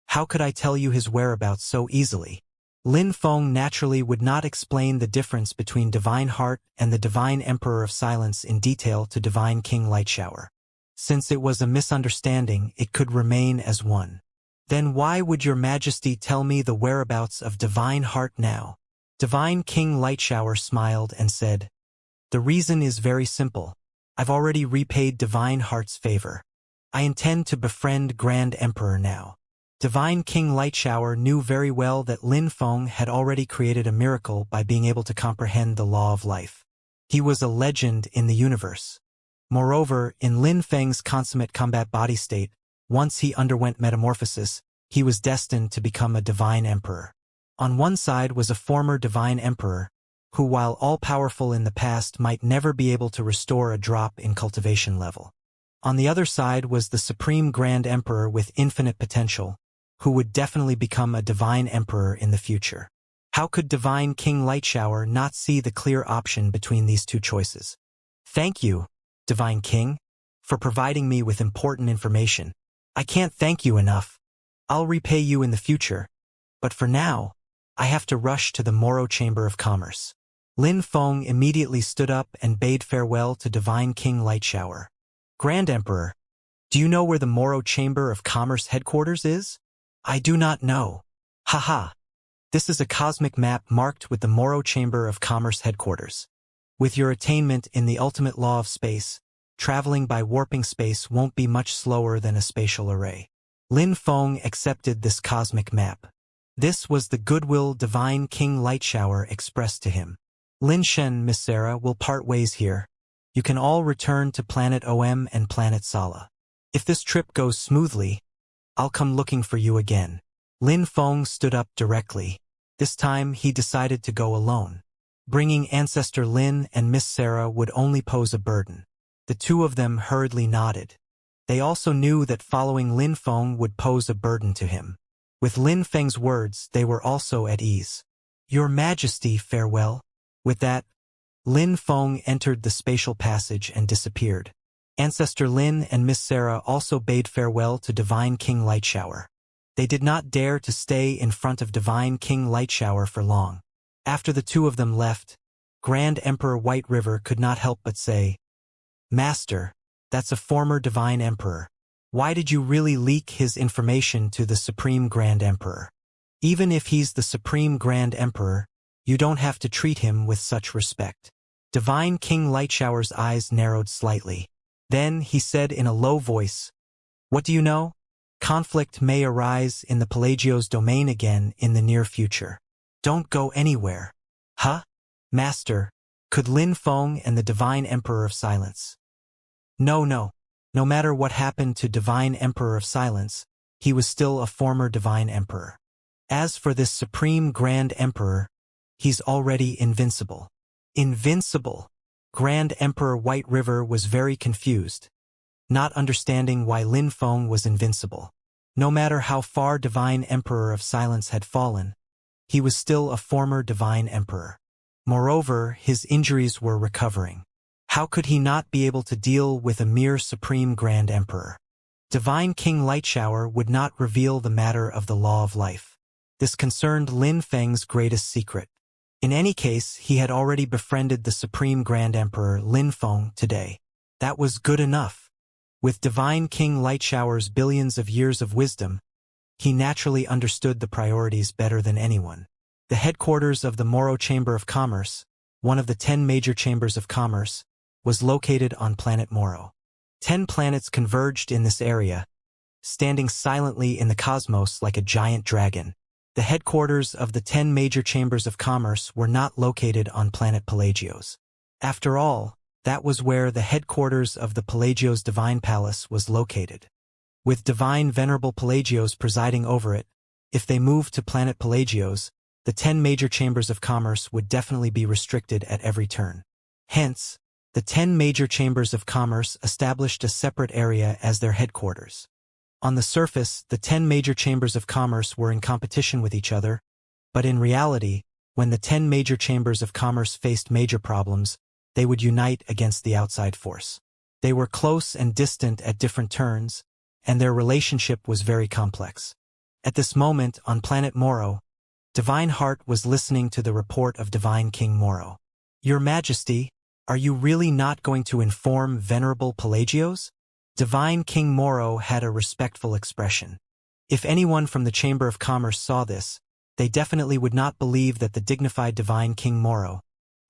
how could I tell you his whereabouts so easily? Lin Feng naturally would not explain the difference between Divine Heart and the Divine Emperor of Silence in detail to Divine King Lightshower. Since it was a misunderstanding, it could remain as one. Then why would your Majesty tell me the whereabouts of Divine Heart now? Divine King Lightshower smiled and said, the reason is very simple. I've already repaid Divine Heart's favor. I intend to befriend Grand Emperor now. Divine King Lightshower knew very well that Lin Feng had already created a miracle by being able to comprehend the law of life. He was a legend in the universe. Moreover, in Lin Feng's consummate combat body state, once he underwent metamorphosis, he was destined to become a Divine Emperor. On one side was a former Divine Emperor, who while all-powerful in the past might never be able to restore a drop in cultivation level. On the other side was the Supreme Grand Emperor with infinite potential, who would definitely become a Divine Emperor in the future. How could Divine King Lightshower not see the clear option between these two choices? Thank you, Divine King, for providing me with important information. I can't thank you enough. I'll repay you in the future, but for now, I have to rush to the Moro Chamber of Commerce. Lin Feng immediately stood up and bade farewell to Divine King Lightshower. Grand Emperor, do you know where the Moro Chamber of Commerce headquarters is? I do not know. Haha. This is a cosmic map marked with the Moro Chamber of Commerce headquarters. With your attainment in the ultimate law of space, traveling by warping space won't be much slower than a spatial array. Lin Feng accepted this cosmic map. This was the goodwill Divine King Lightshower expressed to him. Lin Shen, Miss Sarah, will part ways here. You can all return to Planet OM and Planet Sala. If this trip goes smoothly, I'll come looking for you again. Lin Feng stood up directly. This time he decided to go alone. Bringing Ancestor Lin and Miss Sarah would only pose a burden. The two of them hurriedly nodded. They also knew that following Lin Feng would pose a burden to him. With Lin Feng's words, they were also at ease. Your Majesty, farewell. With that, Lin Feng entered the spatial passage and disappeared. Ancestor Lin and Miss Sarah also bade farewell to Divine King Lightshower. They did not dare to stay in front of Divine King Lightshower for long. After the two of them left, Grand Emperor White River could not help but say, Master, that's a former Divine Emperor. Why did you really leak his information to the Supreme Grand Emperor? Even if he's the Supreme Grand Emperor, you don't have to treat him with such respect. Divine King Lightshower's eyes narrowed slightly. Then he said in a low voice, What do you know? Conflict may arise in the Pelagios domain again in the near future. Don't go anywhere. Huh? Master, could Lin Feng and the Divine Emperor of Silence? No, no. No matter what happened to Divine Emperor of Silence, he was still a former Divine Emperor. As for this Supreme Grand Emperor, he's already invincible. Invincible! Grand Emperor White River was very confused, not understanding why Lin Feng was invincible. No matter how far Divine Emperor of Silence had fallen, he was still a former Divine Emperor. Moreover, his injuries were recovering. How could he not be able to deal with a mere Supreme Grand Emperor? Divine King Lightshower would not reveal the matter of the law of life. This concerned Lin Feng's greatest secret. In any case, he had already befriended the Supreme Grand Emperor Lin Feng today. That was good enough. With Divine King Lightshower's billions of years of wisdom, he naturally understood the priorities better than anyone. The headquarters of the Moro Chamber of Commerce, one of the 10 major chambers of commerce, was located on planet Moro. 10 planets converged in this area, standing silently in the cosmos like a giant dragon. The headquarters of the 10 major chambers of commerce were not located on planet Pelagios. After all, that was where the headquarters of the Pelagios Divine Palace was located. With Divine Venerable Pelagios presiding over it, if they moved to planet Pelagios, the 10 major chambers of commerce would definitely be restricted at every turn. Hence, the 10 major chambers of commerce established a separate area as their headquarters. On the surface, the 10 major chambers of commerce were in competition with each other, but in reality, when the 10 major chambers of commerce faced major problems, they would unite against the outside force. They were close and distant at different turns, and their relationship was very complex. At this moment, on planet Moro, Divine Heart was listening to the report of Divine King Moro. Your Majesty, are you really not going to inform Venerable Pelagios? Divine King Moro had a respectful expression. If anyone from the Chamber of Commerce saw this, they definitely would not believe that the dignified Divine King Moro,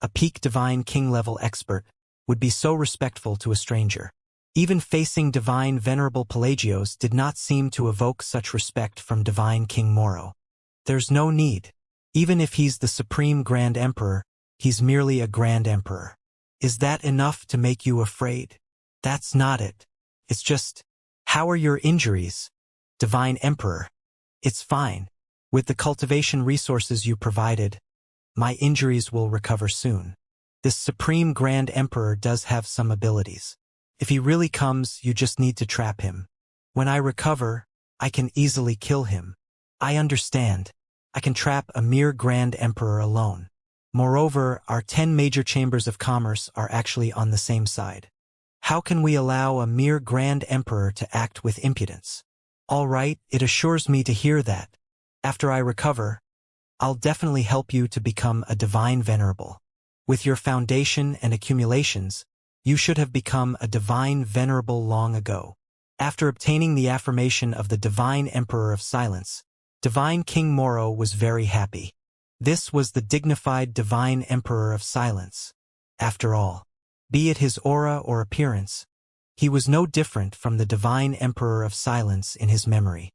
a peak Divine King level expert, would be so respectful to a stranger. Even facing Divine Venerable Pelagios did not seem to evoke such respect from Divine King Moro. There's no need. Even if he's the Supreme Grand Emperor, he's merely a Grand Emperor. Is that enough to make you afraid? That's not it. It's just, how are your injuries, Divine Emperor? It's fine. With the cultivation resources you provided, my injuries will recover soon. This Supreme Grand Emperor does have some abilities. If he really comes, you just need to trap him. When I recover, I can easily kill him. I understand. I can trap a mere Grand Emperor alone. Moreover, our 10 major chambers of commerce are actually on the same side. How can we allow a mere Grand Emperor to act with impudence? All right, it assures me to hear that. After I recover, I'll definitely help you to become a Divine Venerable. With your foundation and accumulations, you should have become a Divine Venerable long ago. After obtaining the affirmation of the Divine Emperor of Silence, Divine King Moro was very happy. This was the dignified Divine Emperor of Silence. After all, be it his aura or appearance, he was no different from the Divine Emperor of Silence in his memory.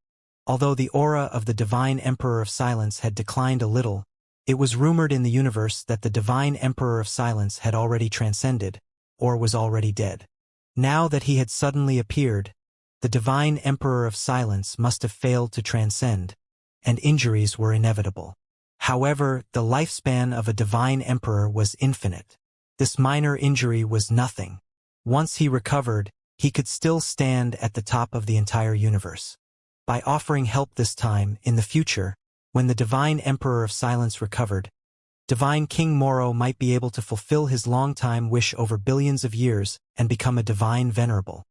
Although the aura of the Divine Emperor of Silence had declined a little, it was rumored in the universe that the Divine Emperor of Silence had already transcended, or was already dead. Now that he had suddenly appeared, the Divine Emperor of Silence must have failed to transcend, and injuries were inevitable. However, the lifespan of a Divine Emperor was infinite. This minor injury was nothing. Once he recovered, he could still stand at the top of the entire universe. By offering help this time, in the future, when the Divine Emperor of Silence recovered, Divine King Moro might be able to fulfill his long-time wish over billions of years and become a Divine Venerable.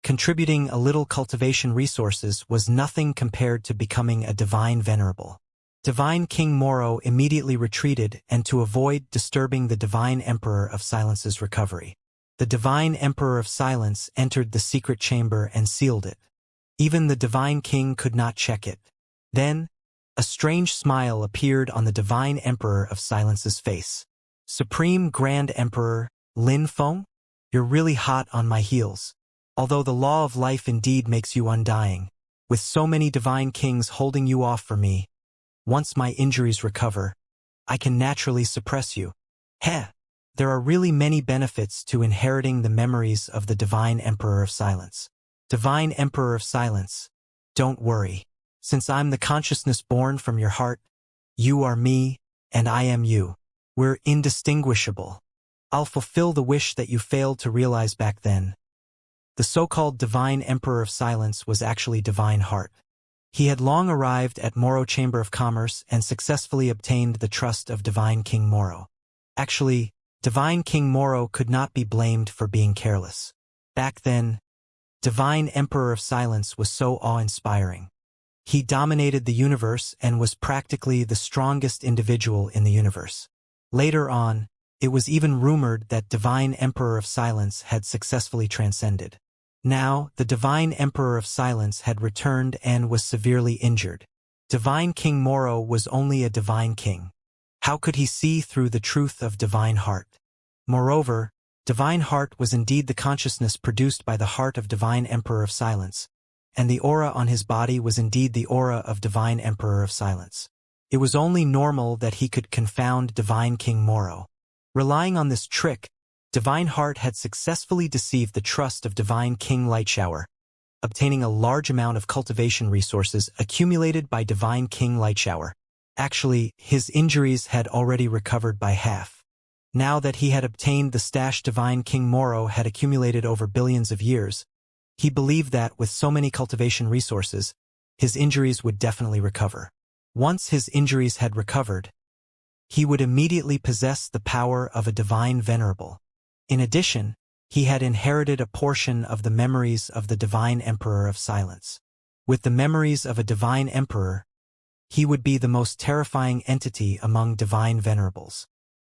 Contributing a little cultivation resources was nothing compared to becoming a Divine Venerable. Divine King Moro immediately retreated and to avoid disturbing the Divine Emperor of Silence's recovery. The Divine Emperor of Silence entered the secret chamber and sealed it. Even the Divine King could not check it. Then, a strange smile appeared on the Divine Emperor of Silence's face. Supreme Grand Emperor, Lin Feng? You're really hot on my heels. Although the law of life indeed makes you undying, with so many Divine Kings holding you off for me, once my injuries recover, I can naturally suppress you. Heh, there are really many benefits to inheriting the memories of the Divine Emperor of Silence. Divine Emperor of Silence, don't worry. Since I'm the consciousness born from your heart, you are me, and I am you. We're indistinguishable. I'll fulfill the wish that you failed to realize back then. The so-called Divine Emperor of Silence was actually Divine Heart. He had long arrived at Moro Chamber of Commerce and successfully obtained the trust of Divine King Moro. Actually, Divine King Moro could not be blamed for being careless. Back then, Divine Emperor of Silence was so awe-inspiring. He dominated the universe and was practically the strongest individual in the universe. Later on, it was even rumored that Divine Emperor of Silence had successfully transcended. Now, the Divine Emperor of Silence had returned and was severely injured. Divine King Moro was only a divine king. How could he see through the truth of Divine Heart? Moreover, Divine Heart was indeed the consciousness produced by the heart of Divine Emperor of Silence, and the aura on his body was indeed the aura of Divine Emperor of Silence. It was only normal that he could confound Divine King Moro. Relying on this trick, Divine Heart had successfully deceived the trust of Divine King Lightshower, obtaining a large amount of cultivation resources accumulated by Divine King Lightshower. Actually, his injuries had already recovered by half. Now that he had obtained the stash Divine King Moro had accumulated over billions of years, he believed that with so many cultivation resources, his injuries would definitely recover. Once his injuries had recovered, he would immediately possess the power of a divine venerable. In addition, he had inherited a portion of the memories of the Divine Emperor of Silence. With the memories of a divine emperor, he would be the most terrifying entity among divine venerables.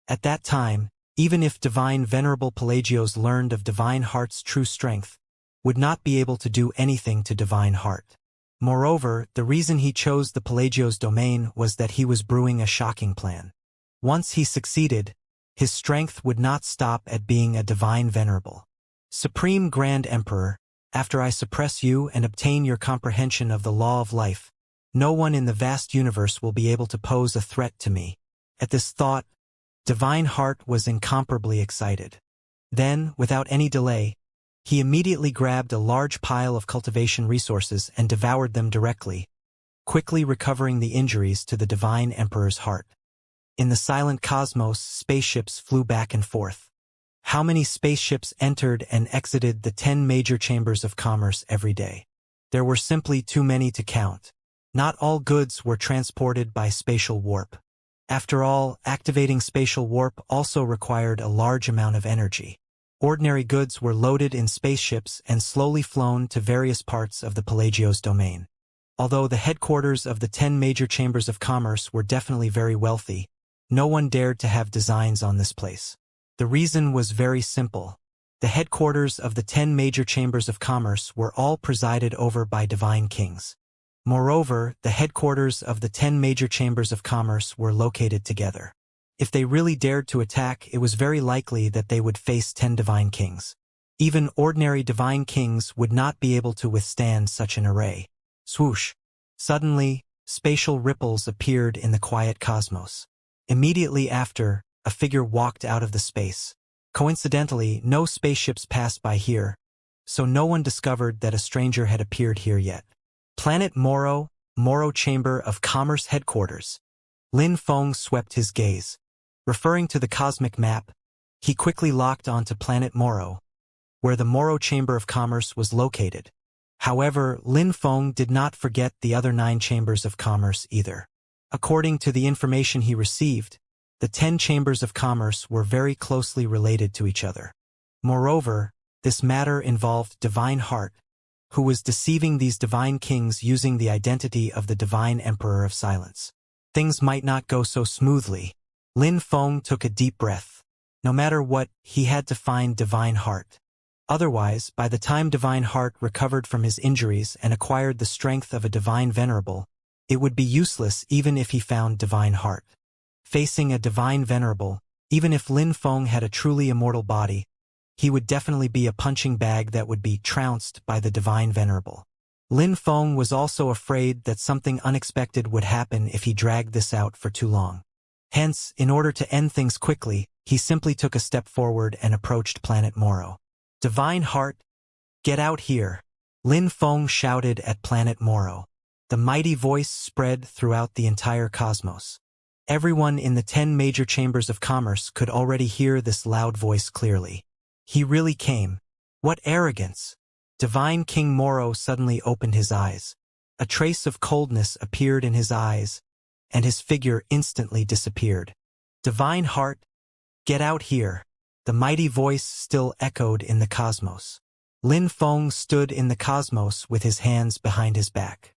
At that time, even if Divine Venerable Pelagios learned of Divine Heart's true strength, would not be able to do anything to Divine Heart. Moreover, the reason he chose the Pelagios domain was that he was brewing a shocking plan. Once he succeeded, his strength would not stop at being a divine venerable. Supreme Grand Emperor, after I suppress you and obtain your comprehension of the law of life, no one in the vast universe will be able to pose a threat to me. At this thought, Divine Heart was incomparably excited. Then, without any delay, he immediately grabbed a large pile of cultivation resources and devoured them directly, quickly recovering the injuries to the Divine Emperor's heart. In the silent cosmos, spaceships flew back and forth. How many spaceships entered and exited the 10 major chambers of commerce every day? There were simply too many to count. Not all goods were transported by spatial warp. After all, activating spatial warp also required a large amount of energy. Ordinary goods were loaded in spaceships and slowly flown to various parts of the Pelagios domain. Although the headquarters of the 10 major chambers of commerce were definitely very wealthy, no one dared to have designs on this place. The reason was very simple. The headquarters of the 10 major chambers of commerce were all presided over by divine kings. Moreover, the headquarters of the 10 major chambers of commerce were located together. If they really dared to attack, it was very likely that they would face 10 divine kings. Even ordinary divine kings would not be able to withstand such an array. Swoosh! Suddenly, spatial ripples appeared in the quiet cosmos. Immediately after, a figure walked out of the space. Coincidentally, no spaceships passed by here, so no one discovered that a stranger had appeared here yet. Planet Moro, Moro Chamber of Commerce Headquarters. Lin Feng swept his gaze. Referring to the cosmic map, he quickly locked onto Planet Moro, where the Moro Chamber of Commerce was located. However, Lin Feng did not forget the other 9 chambers of commerce either. According to the information he received, the 10 chambers of commerce were very closely related to each other. Moreover, this matter involved Divine Heart, who was deceiving these divine kings using the identity of the Divine Emperor of Silence. Things might not go so smoothly. Lin Feng took a deep breath. No matter what, he had to find Divine Heart. Otherwise, by the time Divine Heart recovered from his injuries and acquired the strength of a divine venerable, it would be useless even if he found Divine Heart. Facing a divine venerable, even if Lin Feng had a truly immortal body, he would definitely be a punching bag that would be trounced by the divine venerable. Lin Feng was also afraid that something unexpected would happen if he dragged this out for too long. Hence, in order to end things quickly, He simply took a step forward and approached Planet Moro. Divine Heart, get out here! Lin Feng shouted at Planet Moro. The mighty voice spread throughout the entire cosmos. Everyone in the 10 major chambers of commerce could already hear this loud voice clearly. He really came. What arrogance! Divine King Moro suddenly opened his eyes. A trace of coldness appeared in his eyes, and his figure instantly disappeared. Divine Heart, get out here! The mighty voice still echoed in the cosmos. Lin Feng stood in the cosmos with his hands behind his back.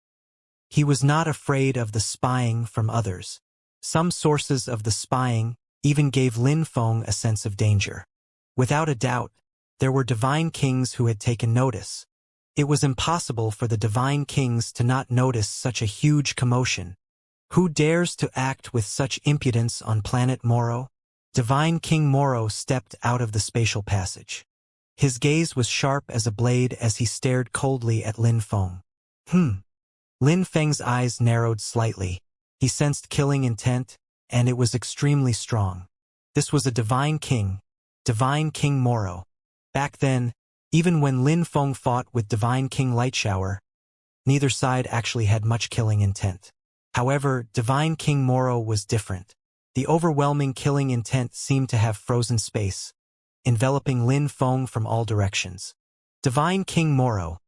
He was not afraid of the spying from others. Some sources of the spying even gave Lin Feng a sense of danger. Without a doubt, there were divine kings who had taken notice. It was impossible for the divine kings to not notice such a huge commotion. Who dares to act with such impudence on planet Moro? Divine King Moro stepped out of the spatial passage. His gaze was sharp as a blade as he stared coldly at Lin Feng. Lin Feng's eyes narrowed slightly. He sensed killing intent, and it was extremely strong. This was a divine king, Divine King Moro. Back then, even when Lin Feng fought with Divine King Lightshower, neither side actually had much killing intent. However, Divine King Moro was different. The overwhelming killing intent seemed to have frozen space, enveloping Lin Feng from all directions. Divine King Moro,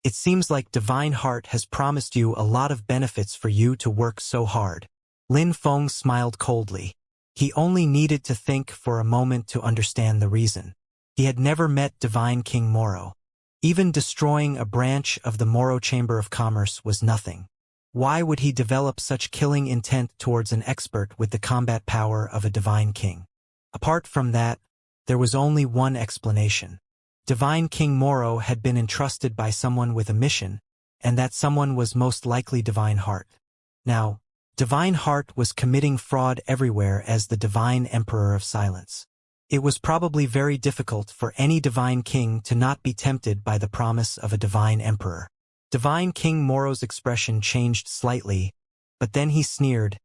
it seems like Divine Heart has promised you a lot of benefits for you to work so hard. Lin Feng smiled coldly. He only needed to think for a moment to understand the reason. He had never met Divine King Moro. Even destroying a branch of the Moro Chamber of Commerce was nothing. Why would he develop such killing intent towards an expert with the combat power of a divine king? Apart from that, there was only one explanation. Divine King Moro had been entrusted by someone with a mission, and that someone was most likely Divine Heart. Now, Divine Heart was committing fraud everywhere as the Divine Emperor of Silence. It was probably very difficult for any divine king to not be tempted by the promise of a divine emperor. Divine King Moro's expression changed slightly, but then he sneered.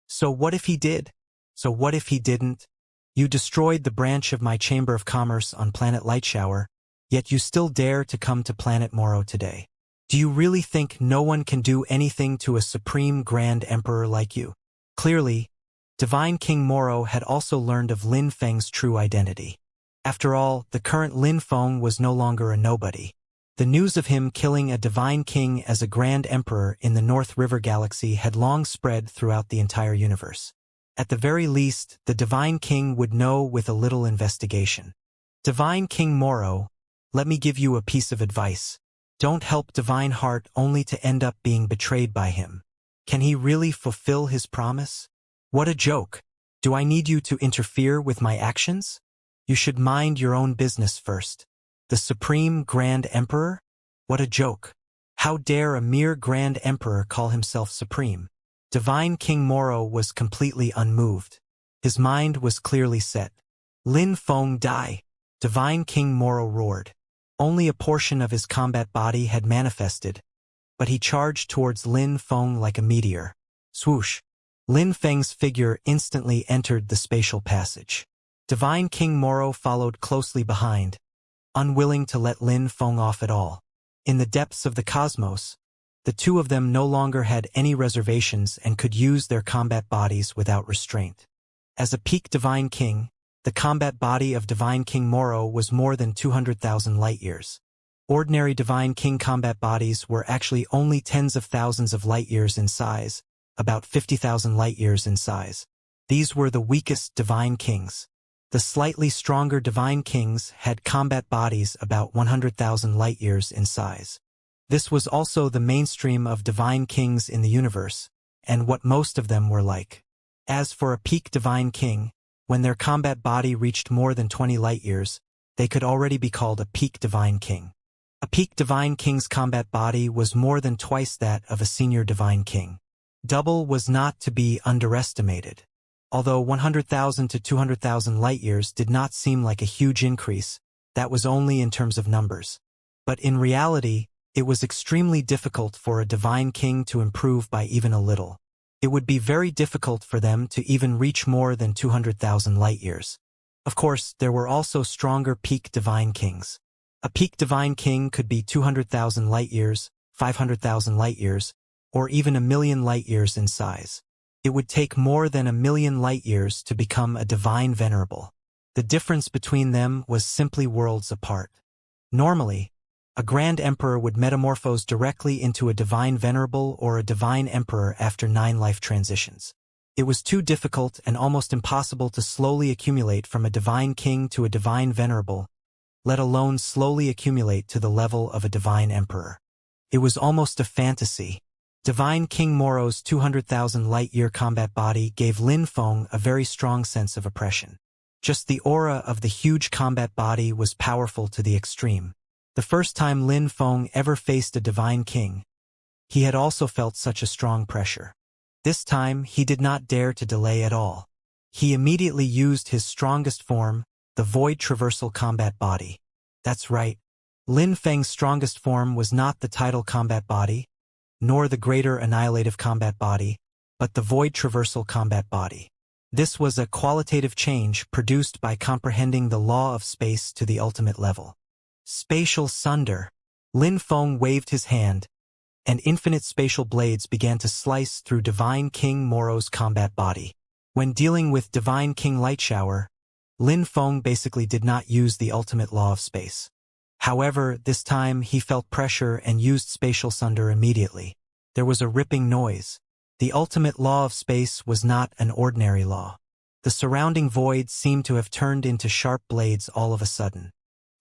So what if he did? So what if he didn't? You destroyed the branch of my Chamber of Commerce on planet Lightshower, yet you still dare to come to planet Moro today. Do you really think no one can do anything to a supreme grand emperor like you? Clearly, Divine King Moro had also learned of Lin Feng's true identity. After all, the current Lin Feng was no longer a nobody. The news of him killing a divine king as a grand emperor in the North River Galaxy had long spread throughout the entire universe. At the very least, the divine king would know with a little investigation. Divine King Moro, let me give you a piece of advice. Don't help Divine Heart only to end up being betrayed by him. Can he really fulfill his promise? What a joke. Do I need you to interfere with my actions? You should mind your own business first. The Supreme Grand Emperor? What a joke. How dare a mere Grand Emperor call himself supreme? Divine King Moro was completely unmoved. His mind was clearly set. Lin Feng die! Divine King Moro roared. Only a portion of his combat body had manifested, but he charged towards Lin Feng like a meteor. Swoosh! Lin Feng's figure instantly entered the spatial passage. Divine King Moro followed closely behind, unwilling to let Lin Feng off at all. In the depths of the cosmos, the two of them no longer had any reservations and could use their combat bodies without restraint. As a peak divine king, the combat body of Divine King Moro was more than 200,000 light-years. Ordinary divine king combat bodies were actually only tens of thousands of light-years in size, about 50,000 light-years in size. These were the weakest divine kings. The slightly stronger divine kings had combat bodies about 100,000 light-years in size. This was also the mainstream of divine kings in the universe, and what most of them were like. As for a peak divine king, when their combat body reached more than 20 light-years, they could already be called a peak divine king. A peak divine king's combat body was more than twice that of a senior divine king. Double was not to be underestimated. Although 100,000 to 200,000 light-years did not seem like a huge increase, that was only in terms of numbers. But in reality, it was extremely difficult for a divine king to improve by even a little. It would be very difficult for them to even reach more than 200,000 light-years. Of course, there were also stronger peak divine kings. A peak divine king could be 200,000 light-years, 500,000 light-years, or even 1,000,000 light-years in size. It would take more than 1,000,000 light-years to become a divine venerable. The difference between them was simply worlds apart. Normally, a grand emperor would metamorphose directly into a divine venerable or a divine emperor after 9 life transitions. It was too difficult and almost impossible to slowly accumulate from a divine king to a divine venerable, let alone slowly accumulate to the level of a divine emperor. It was almost a fantasy. Divine King Moro's 200,000 light-year combat body gave Lin Feng a very strong sense of oppression. Just the aura of the huge combat body was powerful to the extreme. The first time Lin Feng ever faced a divine king, he had also felt such a strong pressure. This time, he did not dare to delay at all. He immediately used his strongest form, the Void Traversal Combat Body. That's right. Lin Feng's strongest form was not the Tidal Combat Body, nor the Greater Annihilative Combat Body, but the Void Traversal Combat Body. This was a qualitative change produced by comprehending the law of space to the ultimate level. Spatial Sunder. Lin Feng waved his hand, and infinite spatial blades began to slice through Divine King Moro's combat body. When dealing with Divine King Lightshower, Lin Feng basically did not use the ultimate law of space. However, this time he felt pressure and used Spatial Sunder immediately. There was a ripping noise. The ultimate law of space was not an ordinary law. The surrounding void seemed to have turned into sharp blades all of a sudden.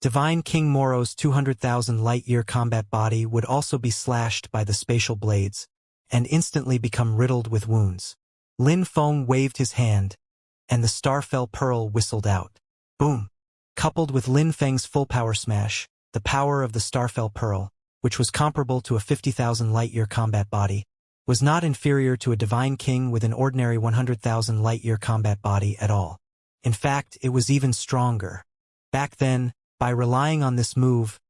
Divine King Moro's 200,000 light-year combat body would also be slashed by the spatial blades, and instantly become riddled with wounds. Lin Feng waved his hand, and the Starfell Pearl whistled out. Boom! Coupled with Lin Feng's full power smash, the power of the Starfell Pearl, which was comparable to a 50,000 light-year combat body, was not inferior to a Divine King with an ordinary 100,000 light-year combat body at all. In fact, it was even stronger. Back then, by relying on this move,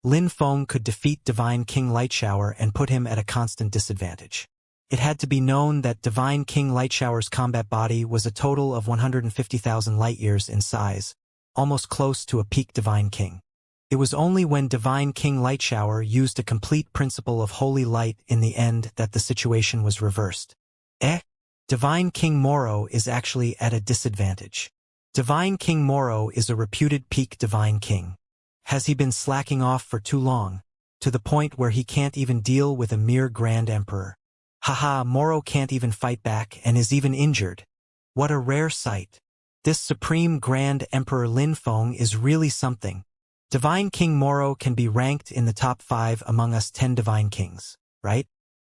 Lin Feng could defeat Divine King Lightshower and put him at a constant disadvantage. It had to be known that Divine King Lightshower's combat body was a total of 150,000 light-years in size, almost close to a peak Divine King. It was only when Divine King Lightshower used a complete principle of holy light in the end that the situation was reversed. Divine King Moro is actually at a disadvantage. Divine King Moro is a reputed peak Divine King. Has he been slacking off for too long, to the point where he can't even deal with a mere Grand Emperor? Haha, Moro can't even fight back and is even injured. What a rare sight. This Supreme Grand Emperor Lin Feng is really something. Divine King Moro can be ranked in the top 5 among us 10 Divine Kings, right?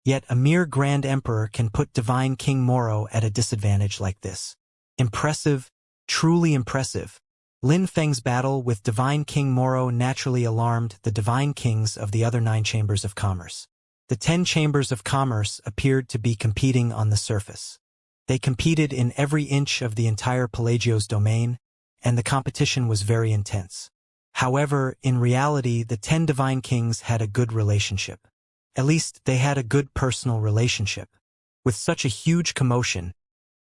Yet a mere Grand Emperor can put Divine King Moro at a disadvantage like this. Impressive. Truly impressive. Lin Feng's battle with Divine King Moro naturally alarmed the Divine Kings of the other 9 chambers of commerce. The 10 chambers of commerce appeared to be competing on the surface. They competed in every inch of the entire Pelagio's domain, and the competition was very intense. However, in reality, the 10 Divine Kings had a good relationship. At least, they had a good personal relationship. With such a huge commotion,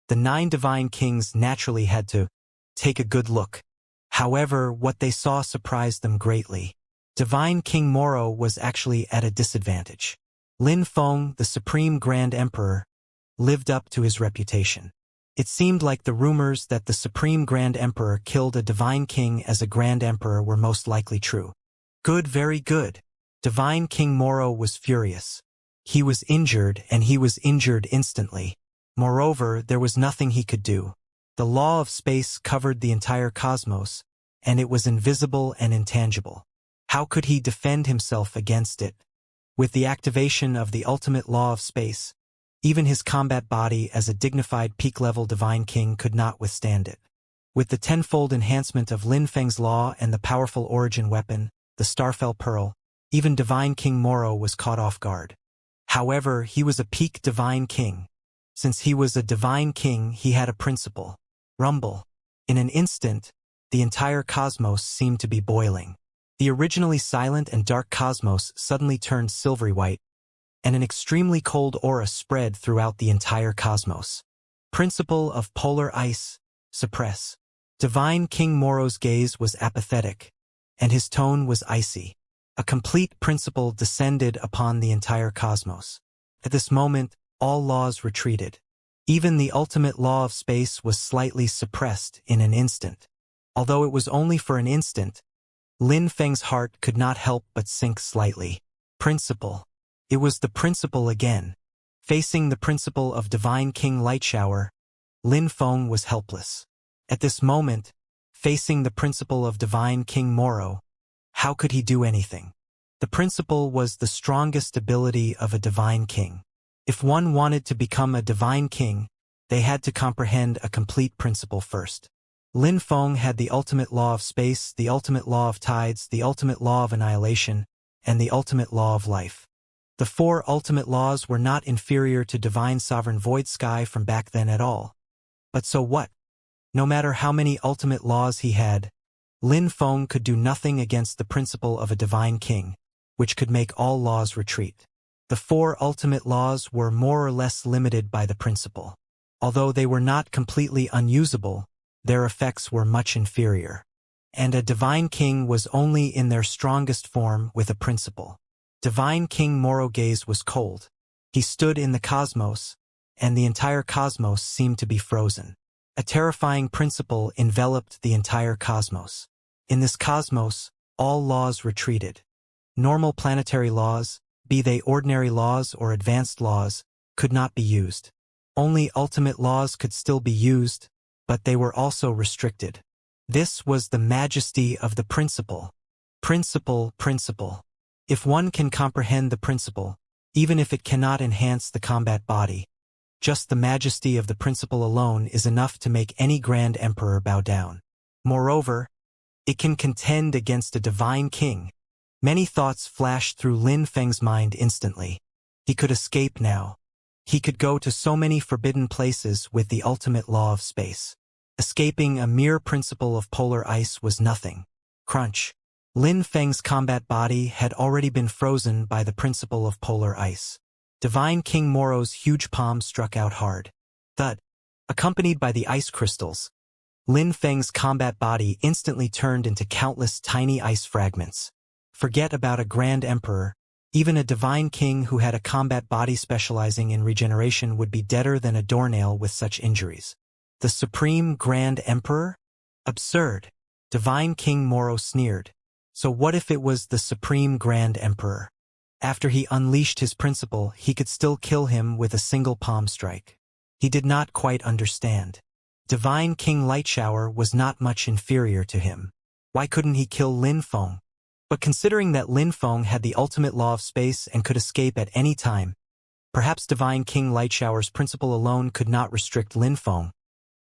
the 9 Divine Kings naturally had to take a good look. However, what they saw surprised them greatly. Divine King Moro was actually at a disadvantage. Lin Feng, the Supreme Grand Emperor, lived up to his reputation. It seemed like the rumors that the Supreme Grand Emperor killed a Divine King as a Grand Emperor were most likely true. Good, very good. Divine King Moro was furious. He was injured, and he was injured instantly. Moreover, there was nothing he could do. The law of space covered the entire cosmos, and it was invisible and intangible. How could he defend himself against it? With the activation of the ultimate law of space, even his combat body as a dignified peak-level Divine King could not withstand it. With the tenfold enhancement of Lin Feng's law and the powerful origin weapon, the Starfell Pearl, even Divine King Moro was caught off guard. However, he was a peak Divine King. Since he was a Divine King, he had a principle. Rumble. In an instant, the entire cosmos seemed to be boiling. The originally silent and dark cosmos suddenly turned silvery white, and an extremely cold aura spread throughout the entire cosmos. Principle of polar ice. Suppress. Divine King Moro's gaze was apathetic, and his tone was icy. A complete principle descended upon the entire cosmos. At this moment, all laws retreated. Even the ultimate law of space was slightly suppressed in an instant. Although it was only for an instant, Lin Feng's heart could not help but sink slightly. Principle. It was the principle again. Facing the principle of Divine King Lightshower, Lin Feng was helpless. At this moment, facing the principle of Divine King Moro, how could he do anything? The principle was the strongest ability of a Divine King. If one wanted to become a Divine King, they had to comprehend a complete principle first. Lin Feng had the ultimate law of space, the ultimate law of tides, the ultimate law of annihilation, and the ultimate law of life. The four ultimate laws were not inferior to Divine Sovereign Void Sky from back then at all. But so what? No matter how many ultimate laws he had, Lin Feng could do nothing against the principle of a Divine King, which could make all laws retreat. The four ultimate laws were more or less limited by the principle. Although they were not completely unusable, their effects were much inferior. And a Divine King was only in their strongest form with a principle. Divine King Moro's gaze was cold. He stood in the cosmos, and the entire cosmos seemed to be frozen. A terrifying principle enveloped the entire cosmos. In this cosmos, all laws retreated. Normal planetary laws, be they ordinary laws or advanced laws, could not be used. Only ultimate laws could still be used, but they were also restricted. This was the majesty of the principle. Principle. If one can comprehend the principle, even if it cannot enhance the combat body, just the majesty of the principle alone is enough to make any Grand Emperor bow down. Moreover, it can contend against a Divine King. Many thoughts flashed through Lin Feng's mind instantly. He could escape now. He could go to so many forbidden places with the ultimate law of space. Escaping a mere principle of polar ice was nothing. Crunch. Lin Feng's combat body had already been frozen by the principle of polar ice. Divine King Moro's huge palm struck out hard. Thud. Accompanied by the ice crystals, Lin Feng's combat body instantly turned into countless tiny ice fragments. Forget about a Grand Emperor. Even a Divine King who had a combat body specializing in regeneration would be deader than a doornail with such injuries. The Supreme Grand Emperor? Absurd. Divine King Moro sneered. So what if it was the Supreme Grand Emperor? After he unleashed his principle, he could still kill him with a single palm strike. He did not quite understand. Divine King Lightshower was not much inferior to him. Why couldn't he kill Lin Feng? But considering that Lin Feng had the ultimate law of space and could escape at any time, perhaps Divine King Lightshower's principle alone could not restrict Lin Feng,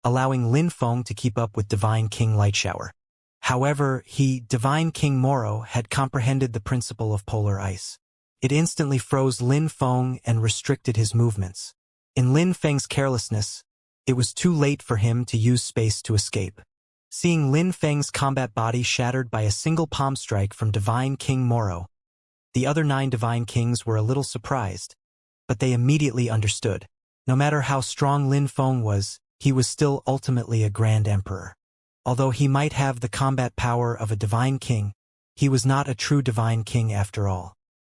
allowing Lin Feng to keep up with Divine King Lightshower. However, Divine King Moro, had comprehended the principle of polar ice. It instantly froze Lin Feng and restricted his movements. In Lin Feng's carelessness, it was too late for him to use space to escape. Seeing Lin Feng's combat body shattered by a single palm strike from Divine King Moro, the other 9 Divine Kings were a little surprised, but they immediately understood. No matter how strong Lin Feng was, he was still ultimately a Grand Emperor. Although he might have the combat power of a Divine King, he was not a true Divine King after all.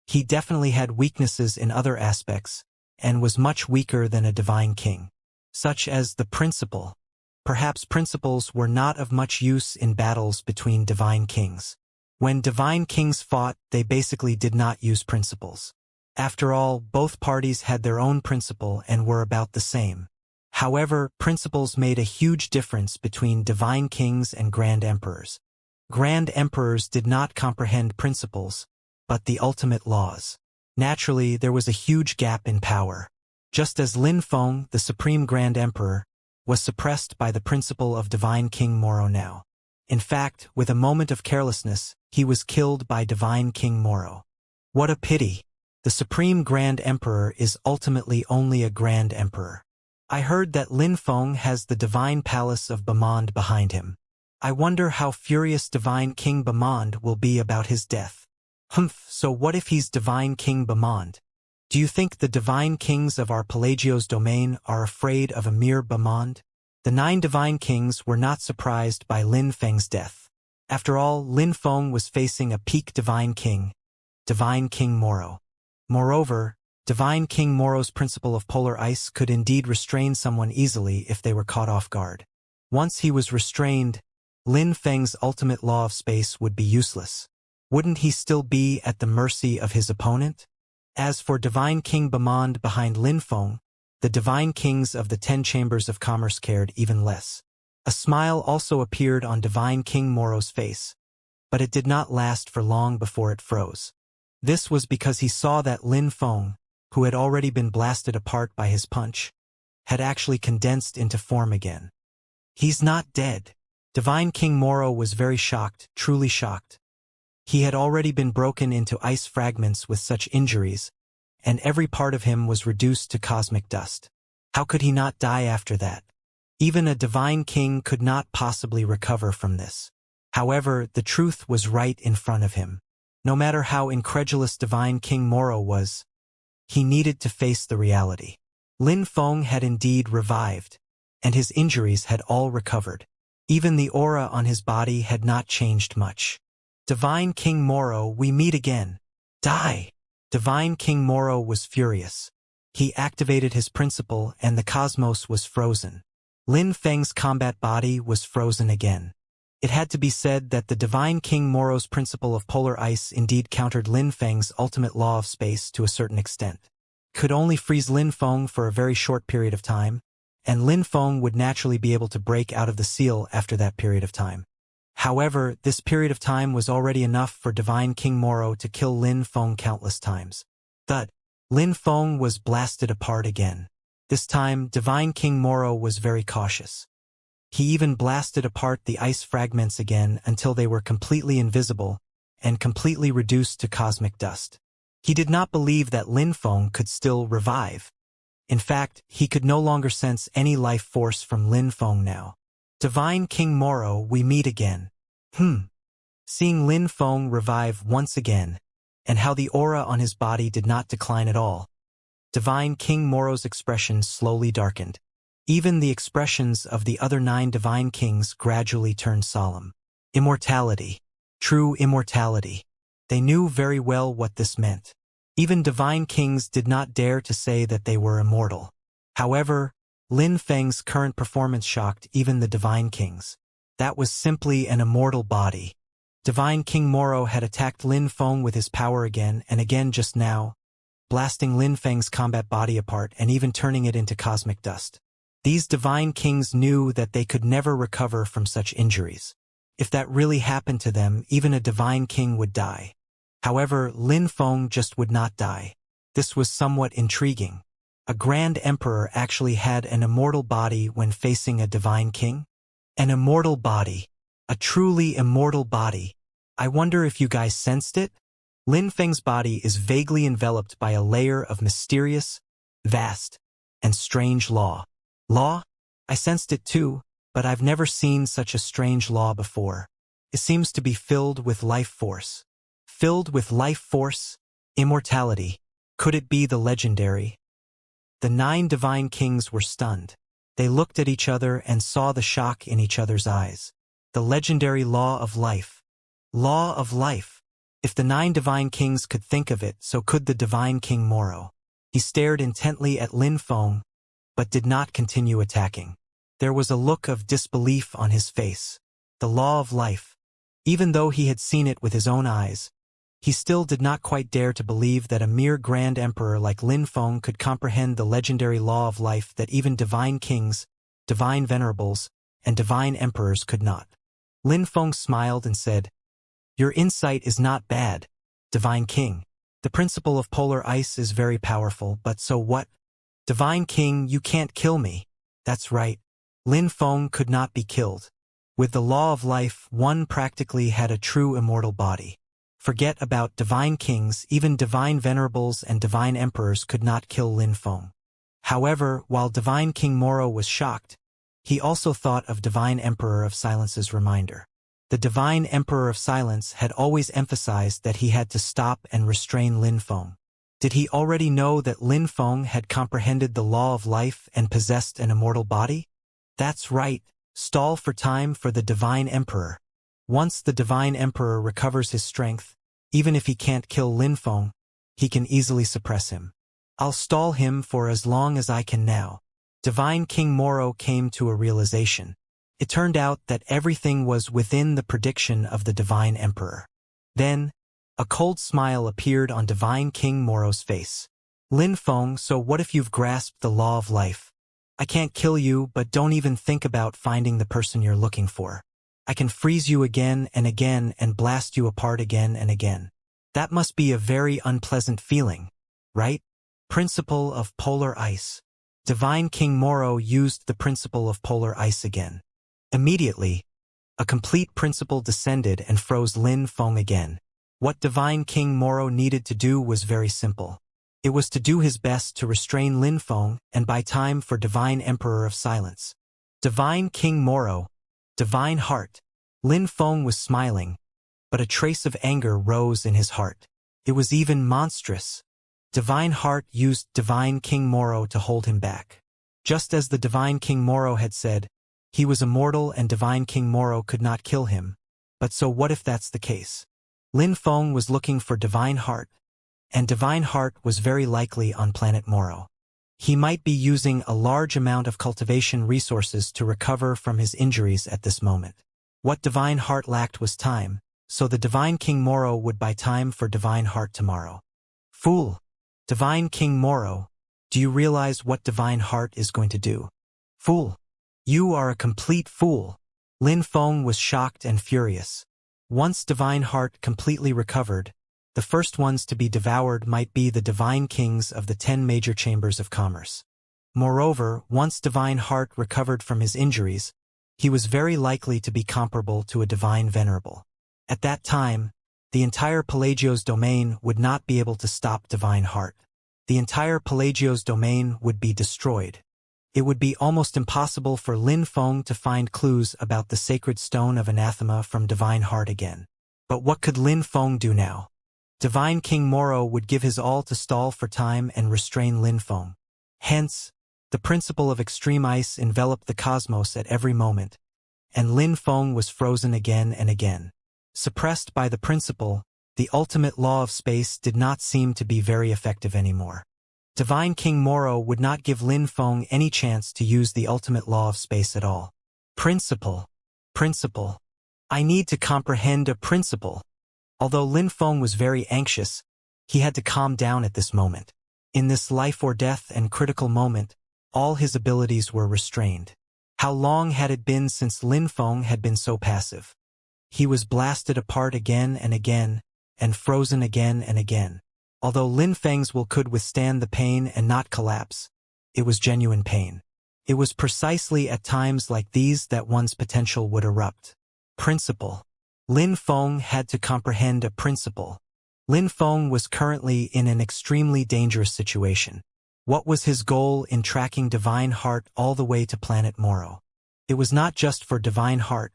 He definitely had weaknesses in other aspects, and was much weaker than a Divine King, such as the principle. Perhaps principles were not of much use in battles between Divine Kings. When Divine Kings fought, they basically did not use principles. After all, both parties had their own principle and were about the same. However, principles made a huge difference between Divine Kings and Grand Emperors. Grand Emperors did not comprehend principles, but the ultimate laws. Naturally, there was a huge gap in power. Just as Lin Feng, the Supreme Grand Emperor, was suppressed by the principle of Divine King Moro now. In fact, with a moment of carelessness, he was killed by Divine King Moro. What a pity! The Supreme Grand Emperor is ultimately only a Grand Emperor. I heard that Lin Feng has the Divine Palace of Bamond behind him. I wonder how furious Divine King Bamond will be about his death. So what if he's Divine King Bamond? Do you think the Divine Kings of our Pelagio's domain are afraid of a mere Bamond? The 9 divine kings were not surprised by Lin Feng's death. After all, Lin Feng was facing a peak divine king, Divine King Moro. Moreover, Divine King Moro's principle of polar ice could indeed restrain someone easily if they were caught off guard. Once he was restrained, Lin Feng's ultimate law of space would be useless. Wouldn't he still be at the mercy of his opponent? As for Divine King Bamond behind Lin Feng, the divine kings of the 10 chambers of commerce cared even less. A smile also appeared on Divine King Moro's face, but it did not last for long before it froze. This was because he saw that Lin Feng, who had already been blasted apart by his punch, had actually condensed into form again. He's not dead. Divine King Moro was very shocked, truly shocked. He had already been broken into ice fragments with such injuries, and every part of him was reduced to cosmic dust. How could he not die after that? Even a divine king could not possibly recover from this. However, the truth was right in front of him. No matter how incredulous Divine King Moro was, he needed to face the reality. Lin Feng had indeed revived, and his injuries had all recovered. Even the aura on his body had not changed much. Divine King Moro, we meet again. Die! Divine King Moro was furious. He activated his principle and the cosmos was frozen. Lin Feng's combat body was frozen again. It had to be said that the Divine King Moro's principle of polar ice indeed countered Lin Feng's ultimate law of space to a certain extent. Could only freeze Lin Feng for a very short period of time, and Lin Feng would naturally be able to break out of the seal after that period of time. However, this period of time was already enough for Divine King Moro to kill Lin Feng countless times. Thud. Lin Feng was blasted apart again. This time, Divine King Moro was very cautious. He even blasted apart the ice fragments again until they were completely invisible and completely reduced to cosmic dust. He did not believe that Lin Feng could still revive. In fact, he could no longer sense any life force from Lin Feng now. Divine King Moro, we meet again. Seeing Lin Feng revive once again, and how the aura on his body did not decline at all, Divine King Moro's expression slowly darkened. Even the expressions of the other 9 divine kings gradually turned solemn. Immortality. True immortality. They knew very well what this meant. Even divine kings did not dare to say that they were immortal. However, Lin Feng's current performance shocked even the divine kings. That was simply an immortal body. Divine King Moro had attacked Lin Feng with his power again and again just now, blasting Lin Feng's combat body apart and even turning it into cosmic dust. These divine kings knew that they could never recover from such injuries. If that really happened to them, even a divine king would die. However, Lin Feng just would not die. This was somewhat intriguing. A grand emperor actually had an immortal body when facing a divine king? An immortal body. A truly immortal body. I wonder if you guys sensed it? Lin Feng's body is vaguely enveloped by a layer of mysterious, vast, and strange law. Law? I sensed it too, but I've never seen such a strange law before. It seems to be filled with life force. Filled with life force? Immortality. Could it be the legendary? The 9 divine kings were stunned. They looked at each other and saw the shock in each other's eyes. The legendary law of life. Law of life. If the 9 divine kings could think of it, so could the Divine King Moro. He stared intently at Lin Feng, but did not continue attacking. There was a look of disbelief on his face. The law of life. Even though he had seen it with his own eyes, he still did not quite dare to believe that a mere grand emperor like Lin Feng could comprehend the legendary law of life that even divine kings, divine venerables, and divine emperors could not. Lin Feng smiled and said, "Your insight is not bad, Divine King. The principle of polar ice is very powerful, but so what? Divine King, you can't kill me." That's right. Lin Feng could not be killed. With the law of life, one practically had a true immortal body. Forget about divine kings, even divine venerables and divine emperors could not kill Lin Feng. However, while Divine King Moro was shocked, he also thought of Divine Emperor of Silence's reminder. The Divine Emperor of Silence had always emphasized that he had to stop and restrain Lin Feng. Did he already know that Lin Feng had comprehended the law of life and possessed an immortal body? That's right, stall for time for the Divine Emperor. Once the Divine Emperor recovers his strength, even if he can't kill Lin Feng, he can easily suppress him. I'll stall him for as long as I can now. Divine King Moro came to a realization. It turned out that everything was within the prediction of the Divine Emperor. Then, a cold smile appeared on Divine King Moro's face. Lin Feng, so what if you've grasped the law of life? I can't kill you, but don't even think about finding the person you're looking for. I can freeze you again and again and blast you apart again and again. That must be a very unpleasant feeling, right? Principle of polar ice. Divine King Moro used the principle of polar ice again. Immediately, a complete principle descended and froze Lin Feng again. What Divine King Moro needed to do was very simple. It was to do his best to restrain Lin Feng and buy time for Divine Emperor of Silence. Divine King Moro, Divine Heart. Lin Feng was smiling, but a trace of anger rose in his heart. It was even monstrous. Divine Heart used Divine King Moro to hold him back. Just as the Divine King Moro had said, he was immortal and Divine King Moro could not kill him. But so what if that's the case? Lin Feng was looking for Divine Heart, and Divine Heart was very likely on planet Moro. He might be using a large amount of cultivation resources to recover from his injuries at this moment. What Divine Heart lacked was time, so the Divine King Moro would buy time for Divine Heart tomorrow. Fool! Divine King Moro, do you realize what Divine Heart is going to do? Fool! You are a complete fool! Lin Feng was shocked and furious. Once Divine Heart completely recovered, the first ones to be devoured might be the Divine Kings of the 10 major chambers of commerce. Moreover, once Divine Heart recovered from his injuries, he was very likely to be comparable to a Divine Venerable. At that time, the entire Pelagio's domain would not be able to stop Divine Heart. The entire Pelagio's domain would be destroyed. It would be almost impossible for Lin Feng to find clues about the sacred stone of anathema from Divine Heart again. But what could Lin Feng do now? Divine King Moro would give his all to stall for time and restrain Lin Feng. Hence, the principle of extreme ice enveloped the cosmos at every moment, and Lin Feng was frozen again and again. Suppressed by the principle, the ultimate law of space did not seem to be very effective anymore. Divine King Moro would not give Lin Feng any chance to use the ultimate law of space at all. Principle. Principle. I need to comprehend a principle. Although Lin Feng was very anxious, he had to calm down at this moment. In this life or death and critical moment, all his abilities were restrained. How long had it been since Lin Feng had been so passive? He was blasted apart again and again, and frozen again and again. Although Lin Feng's will could withstand the pain and not collapse, it was genuine pain. It was precisely at times like these that one's potential would erupt. Principle. Lin Feng had to comprehend a principle. Lin Feng was currently in an extremely dangerous situation. What was his goal in tracking Divine Heart all the way to planet Moro? It was not just for Divine Heart,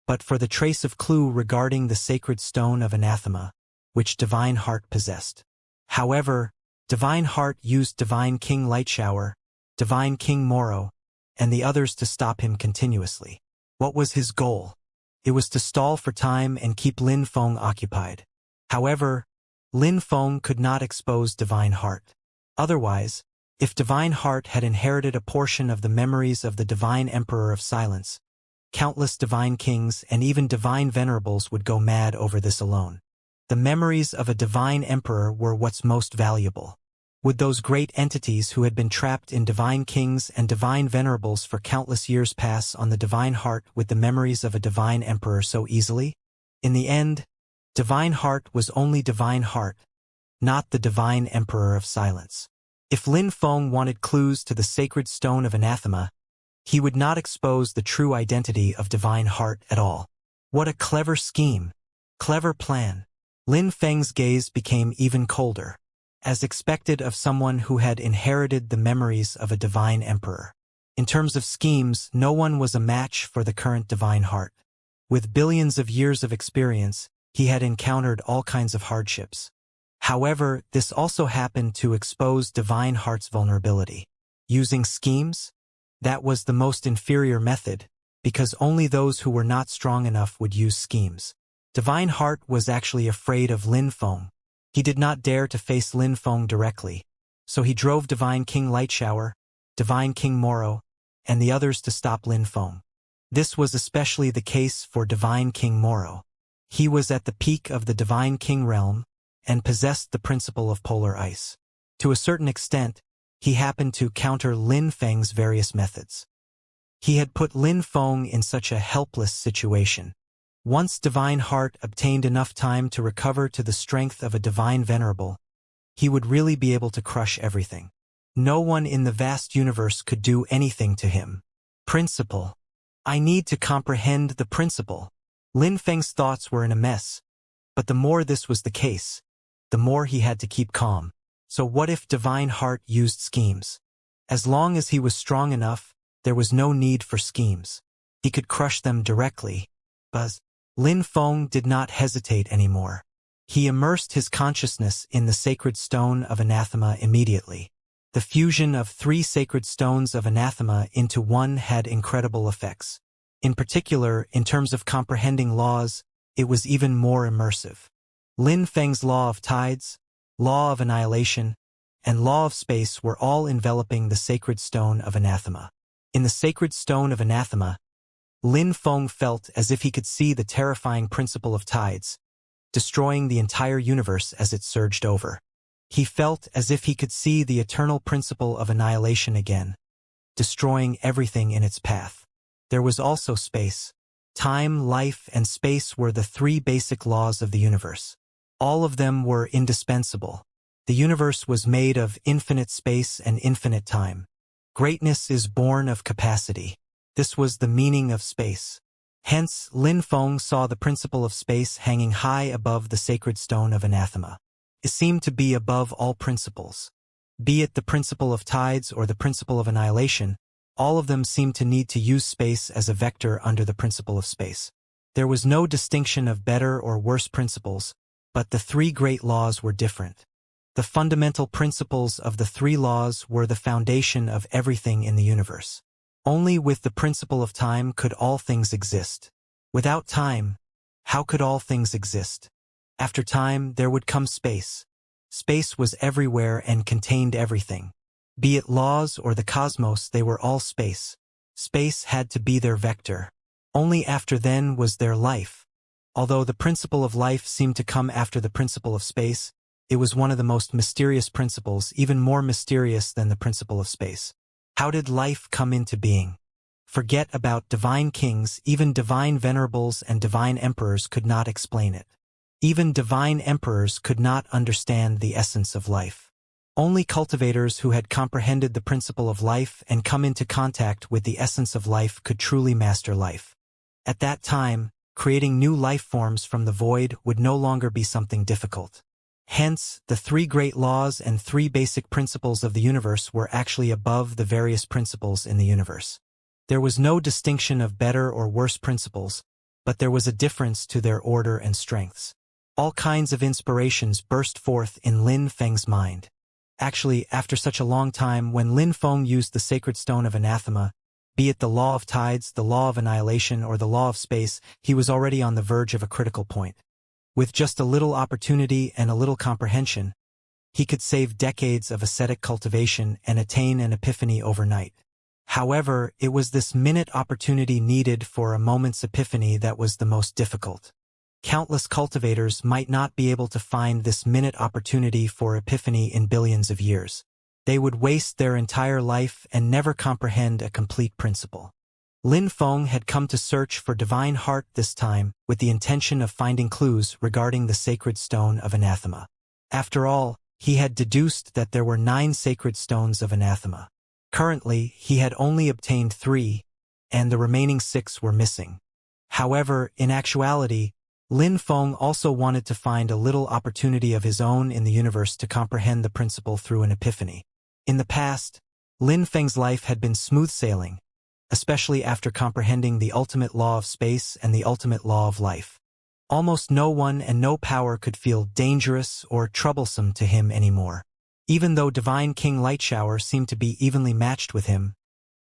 but for the trace of clue regarding the sacred stone of anathema, which Divine Heart possessed. However, Divine Heart used Divine King Lightshower, Divine King Moro, and the others to stop him continuously. What was his goal? It was to stall for time and keep Lin Feng occupied. However, Lin Feng could not expose Divine Heart. Otherwise, if Divine Heart had inherited a portion of the memories of the Divine Emperor of Silence, countless Divine Kings and even Divine Venerables would go mad over this alone. The memories of a Divine Emperor were what's most valuable. Would those great entities who had been trapped in Divine Kings and Divine Venerables for countless years pass on the Divine Heart with the memories of a Divine Emperor so easily? In the end, Divine Heart was only Divine Heart, not the Divine Emperor of Silence. If Lin Feng wanted clues to the sacred stone of anathema, he would not expose the true identity of Divine Heart at all. What a clever scheme! Clever plan! Lin Feng's gaze became even colder, as expected of someone who had inherited the memories of a Divine Emperor. In terms of schemes, no one was a match for the current Divine Heart. With billions of years of experience, he had encountered all kinds of hardships. However, this also happened to expose Divine Heart's vulnerability. Using schemes? That was the most inferior method, because only those who were not strong enough would use schemes. Divine Heart was actually afraid of Lin Feng. He did not dare to face Lin Feng directly, so he drove Divine King Lightshower, Divine King Moro, and the others to stop Lin Feng. This was especially the case for Divine King Moro. He was at the peak of the Divine King realm and possessed the principle of polar ice. To a certain extent, he happened to counter Lin Feng's various methods. He had put Lin Feng in such a helpless situation. Once Divine Heart obtained enough time to recover to the strength of a Divine Venerable, he would really be able to crush everything. No one in the vast universe could do anything to him. Principle. I need to comprehend the principle. Lin Feng's thoughts were in a mess, but the more this was the case, the more he had to keep calm. So what if Divine Heart used schemes? As long as he was strong enough, there was no need for schemes. He could crush them directly. But Lin Feng did not hesitate anymore. He immersed his consciousness in the sacred stone of anathema immediately. The fusion of 3 sacred stones of anathema into one had incredible effects. In particular, in terms of comprehending laws, it was even more immersive. Lin Feng's law of tides, law of annihilation, and law of space were all enveloping the sacred stone of anathema. In the sacred stone of anathema, Lin Feng felt as if he could see the terrifying principle of tides, destroying the entire universe as it surged over. He felt as if he could see the eternal principle of annihilation again, destroying everything in its path. There was also space. Time, life, and space were the 3 basic laws of the universe. All of them were indispensable. The universe was made of infinite space and infinite time. Greatness is born of capacity. This was the meaning of space. Hence, Lin Feng saw the principle of space hanging high above the sacred stone of anathema. It seemed to be above all principles. Be it the principle of tides or the principle of annihilation, all of them seemed to need to use space as a vector under the principle of space. There was no distinction of better or worse principles, but the 3 great laws were different. The fundamental principles of the 3 laws were the foundation of everything in the universe. Only with the principle of time could all things exist. Without time, how could all things exist? After time, there would come space. Space was everywhere and contained everything. Be it laws or the cosmos, they were all space. Space had to be their vector. Only after then was there life. Although the principle of life seemed to come after the principle of space, it was one of the most mysterious principles, even more mysterious than the principle of space. How did life come into being? Forget about divine kings, even divine venerables and divine emperors could not explain it. Even divine emperors could not understand the essence of life. Only cultivators who had comprehended the principle of life and come into contact with the essence of life could truly master life. At that time, creating new life forms from the void would no longer be something difficult. Hence, the 3 great laws and 3 basic principles of the universe were actually above the various principles in the universe. There was no distinction of better or worse principles, but there was a difference to their order and strengths. All kinds of inspirations burst forth in Lin Feng's mind. Actually, after such a long time, when Lin Feng used the sacred stone of anathema, be it the law of tides, the law of annihilation, or the law of space, he was already on the verge of a critical point. With just a little opportunity and a little comprehension, he could save decades of ascetic cultivation and attain an epiphany overnight. However, it was this minute opportunity needed for a moment's epiphany that was the most difficult. Countless cultivators might not be able to find this minute opportunity for epiphany in billions of years. They would waste their entire life and never comprehend a complete principle. Lin Feng had come to search for Divine Heart this time with the intention of finding clues regarding the sacred stone of anathema. After all, he had deduced that there were 9 sacred stones of anathema. Currently, he had only obtained 3, and the remaining 6 were missing. However, in actuality, Lin Feng also wanted to find a little opportunity of his own in the universe to comprehend the principle through an epiphany. In the past, Lin Feng's life had been smooth sailing, especially after comprehending the ultimate law of space and the ultimate law of life. Almost no one and no power could feel dangerous or troublesome to him anymore. Even though Divine King Lightshower seemed to be evenly matched with him,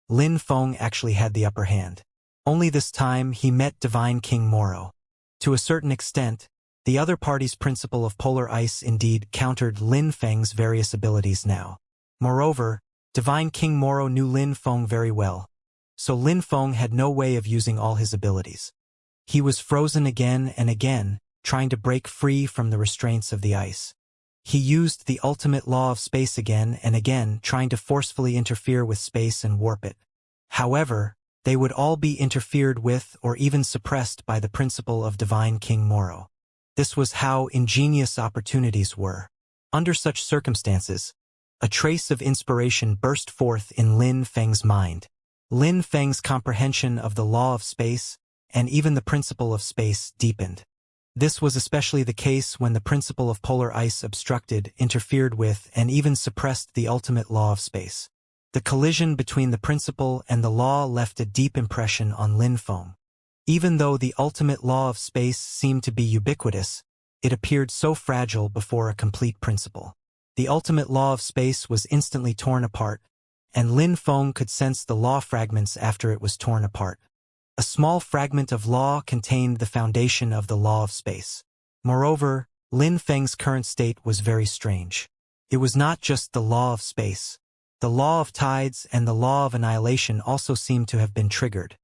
Lin Feng actually had the upper hand. Only this time he met Divine King Moro. To a certain extent, the other party's principle of polar ice indeed countered Lin Feng's various abilities now. Moreover, Divine King Moro knew Lin Feng very well, so Lin Feng had no way of using all his abilities. He was frozen again and again, trying to break free from the restraints of the ice. He used the ultimate law of space again and again, trying to forcefully interfere with space and warp it. However, they would all be interfered with or even suppressed by the principle of Divine King Moro. This was how ingenious opportunities were. Under such circumstances, a trace of inspiration burst forth in Lin Feng's mind. Lin Feng's comprehension of the law of space and even the principle of space deepened. This was especially the case when the principle of polar ice obstructed, interfered with, and even suppressed the ultimate law of space. The collision between the principle and the law left a deep impression on Lin Feng. Even though the ultimate law of space seemed to be ubiquitous, it appeared so fragile before a complete principle. The ultimate law of space was instantly torn apart, and Lin Feng could sense the law fragments after it was torn apart. A small fragment of law contained the foundation of the law of space. Moreover, Lin Feng's current state was very strange. It was not just the law of space. The law of tides and the law of annihilation also seemed to have been triggered.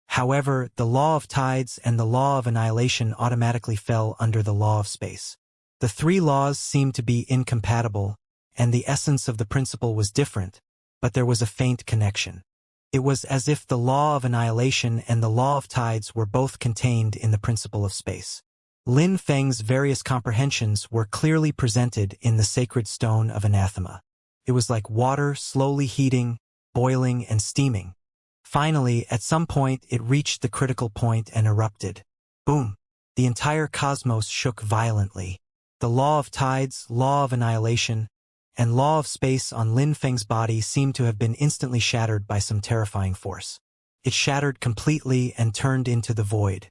However, the law of tides and the law of annihilation automatically fell under the law of space. The three laws seemed to be incompatible, and the essence of the principle was different, but there was a faint connection. It was as if the law of annihilation and the law of tides were both contained in the principle of space. Lin Feng's various comprehensions were clearly presented in the sacred stone of anathema. It was like water slowly heating, boiling, and steaming. Finally, at some point, it reached the critical point and erupted. Boom! The entire cosmos shook violently. The law of tides, law of annihilation, and law of space on Lin Feng's body seemed to have been instantly shattered by some terrifying force. It shattered completely and turned into the void.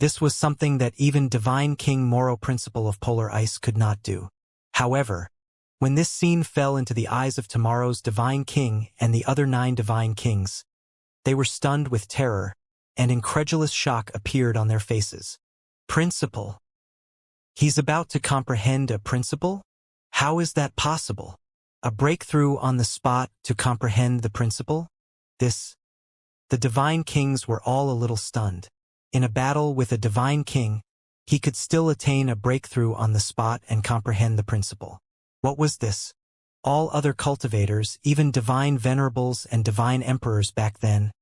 This was something that even Divine King Moro principle of polar ice could not do. However, when this scene fell into the eyes of tomorrow's Divine King and the other 9 Divine Kings, they were stunned with terror, and incredulous shock appeared on their faces. Principle? He's about to comprehend a principle? How is that possible? A breakthrough on the spot to comprehend the principle? The Divine Kings were all a little stunned. In a battle with a Divine King, he could still attain a breakthrough on the spot and comprehend the principle. What was this? All other cultivators, even divine venerables and divine emperors back then,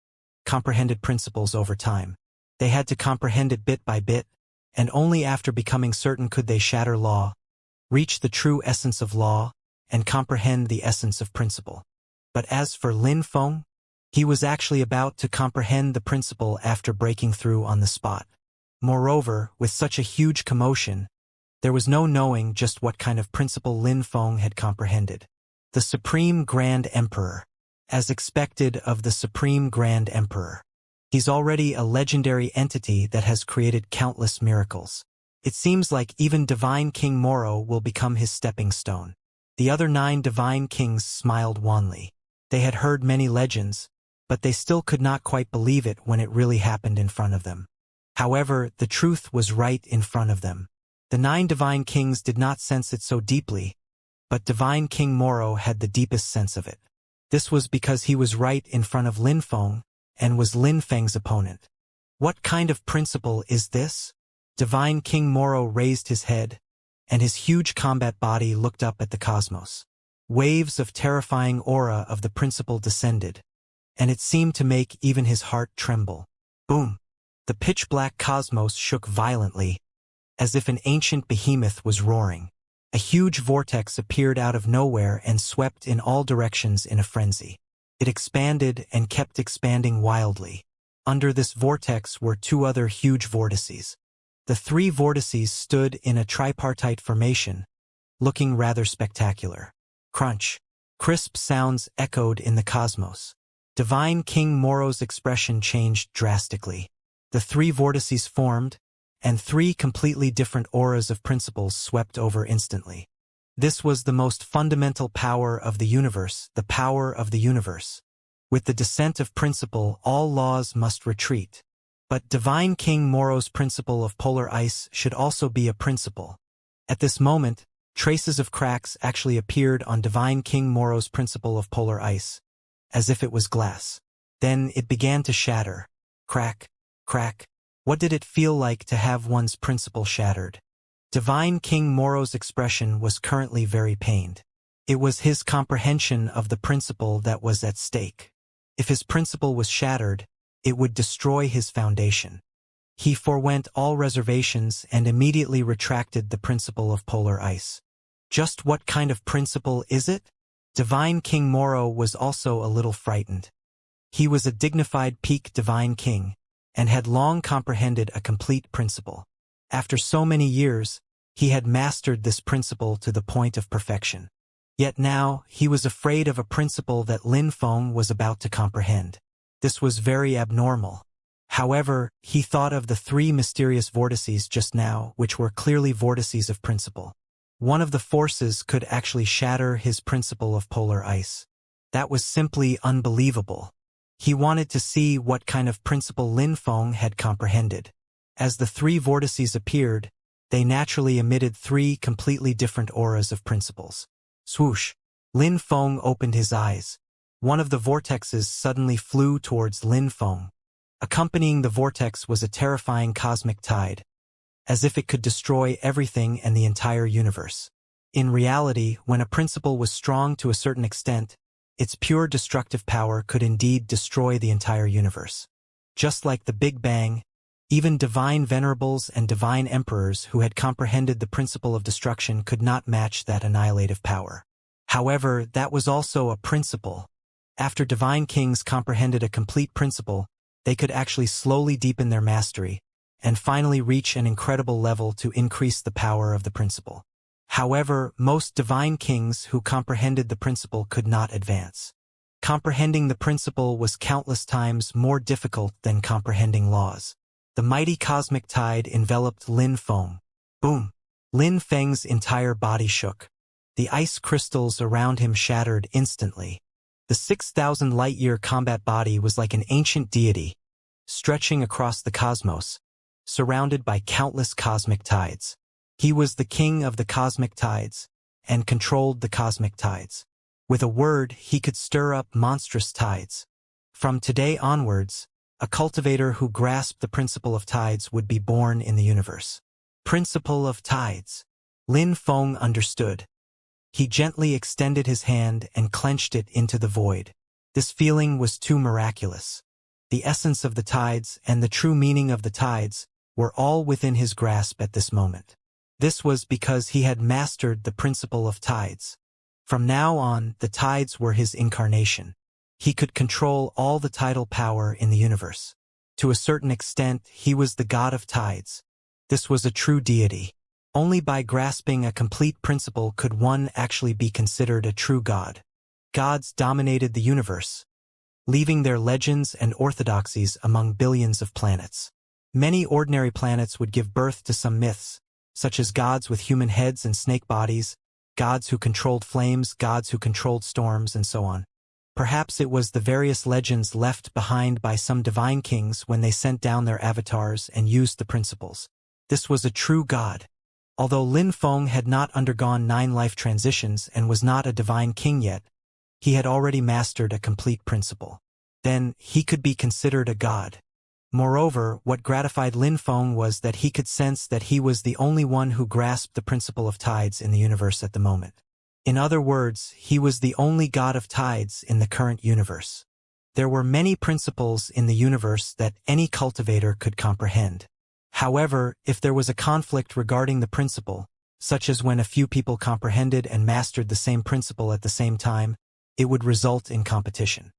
comprehended principles over time. They had to comprehend it bit by bit, and only after becoming certain could they shatter law, reach the true essence of law, and comprehend the essence of principle. But as for Lin Feng, he was actually about to comprehend the principle after breaking through on the spot. Moreover, with such a huge commotion, there was no knowing just what kind of principle Lin Feng had comprehended. The Supreme Grand Emperor. As expected of the Supreme Grand Emperor. He's already a legendary entity that has created countless miracles. It seems like even Divine King Moro will become his stepping stone. The other 9 Divine Kings smiled wanly. They had heard many legends, but they still could not quite believe it when it really happened in front of them. However, the truth was right in front of them. The 9 Divine Kings did not sense it so deeply, but Divine King Moro had the deepest sense of it. This was because he was right in front of Lin Feng and was Lin Feng's opponent. What kind of principle is this? Divine King Moro raised his head, and his huge combat body looked up at the cosmos. Waves of terrifying aura of the principle descended, and it seemed to make even his heart tremble. Boom! The pitch-black cosmos shook violently, as if an ancient behemoth was roaring. A huge vortex appeared out of nowhere and swept in all directions in a frenzy. It expanded and kept expanding wildly. Under this vortex were 2 other huge vortices. The 3 vortices stood in a tripartite formation, looking rather spectacular. Crunch. Crisp sounds echoed in the cosmos. Divine King Moro's expression changed drastically. The 3 vortices formed, and 3 completely different auras of principles swept over instantly. This was the most fundamental power of the universe, the power of the universe. With the descent of principle, all laws must retreat. But Divine King Moro's principle of polar ice should also be a principle. At this moment, traces of cracks actually appeared on Divine King Moro's principle of polar ice, as if it was glass. Then it began to shatter. Crack, crack. What did it feel like to have one's principle shattered? Divine King Moro's expression was currently very pained. It was his comprehension of the principle that was at stake. If his principle was shattered, it would destroy his foundation. He forewent all reservations and immediately retracted the principle of polar ice. Just what kind of principle is it? Divine King Moro was also a little frightened. He was a dignified peak divine king, and had long comprehended a complete principle. After so many years, he had mastered this principle to the point of perfection. Yet now, he was afraid of a principle that Lin Feng was about to comprehend. This was very abnormal. However, he thought of the three mysterious vortices just now, which were clearly vortices of principle. One of the forces could actually shatter his principle of polar ice. That was simply unbelievable. He wanted to see what kind of principle Lin Feng had comprehended. As the three vortices appeared, they naturally emitted three completely different auras of principles. Swoosh! Lin Feng opened his eyes. One of the vortexes suddenly flew towards Lin Feng. Accompanying the vortex was a terrifying cosmic tide, as if it could destroy everything and the entire universe. In reality, when a principle was strong to a certain extent, its pure destructive power could indeed destroy the entire universe. Just like the Big Bang, even divine venerables and divine emperors who had comprehended the principle of destruction could not match that annihilative power. However, that was also a principle. After divine kings comprehended a complete principle, they could actually slowly deepen their mastery, and finally reach an incredible level to increase the power of the principle. However, most divine kings who comprehended the principle could not advance. Comprehending the principle was countless times more difficult than comprehending laws. The mighty cosmic tide enveloped Lin Feng. Boom! Lin Feng's entire body shook. The ice crystals around him shattered instantly. The 6,000 light-year combat body was like an ancient deity, stretching across the cosmos, surrounded by countless cosmic tides. He was the king of the cosmic tides, and controlled the cosmic tides. With a word, he could stir up monstrous tides. From today onwards, a cultivator who grasped the principle of tides would be born in the universe. Principle of tides. Lin Feng understood. He gently extended his hand and clenched it into the void. This feeling was too miraculous. The essence of the tides and the true meaning of the tides were all within his grasp at this moment. This was because he had mastered the principle of tides. From now on, the tides were his incarnation. He could control all the tidal power in the universe. To a certain extent, he was the god of tides. This was a true deity. Only by grasping a complete principle could one actually be considered a true god. Gods dominated the universe, leaving their legends and orthodoxies among billions of planets. Many ordinary planets would give birth to some myths, such as gods with human heads and snake bodies, gods who controlled flames, gods who controlled storms, and so on. Perhaps it was the various legends left behind by some divine kings when they sent down their avatars and used the principles. This was a true god. Although Lin Feng had not undergone 9 life transitions and was not a divine king yet, he had already mastered a complete principle. Then, he could be considered a god. Moreover, what gratified Lin Feng was that he could sense that he was the only one who grasped the principle of tides in the universe at the moment. In other words, he was the only god of tides in the current universe. There were many principles in the universe that any cultivator could comprehend. However, if there was a conflict regarding the principle, such as when a few people comprehended and mastered the same principle at the same time, it would result in competition.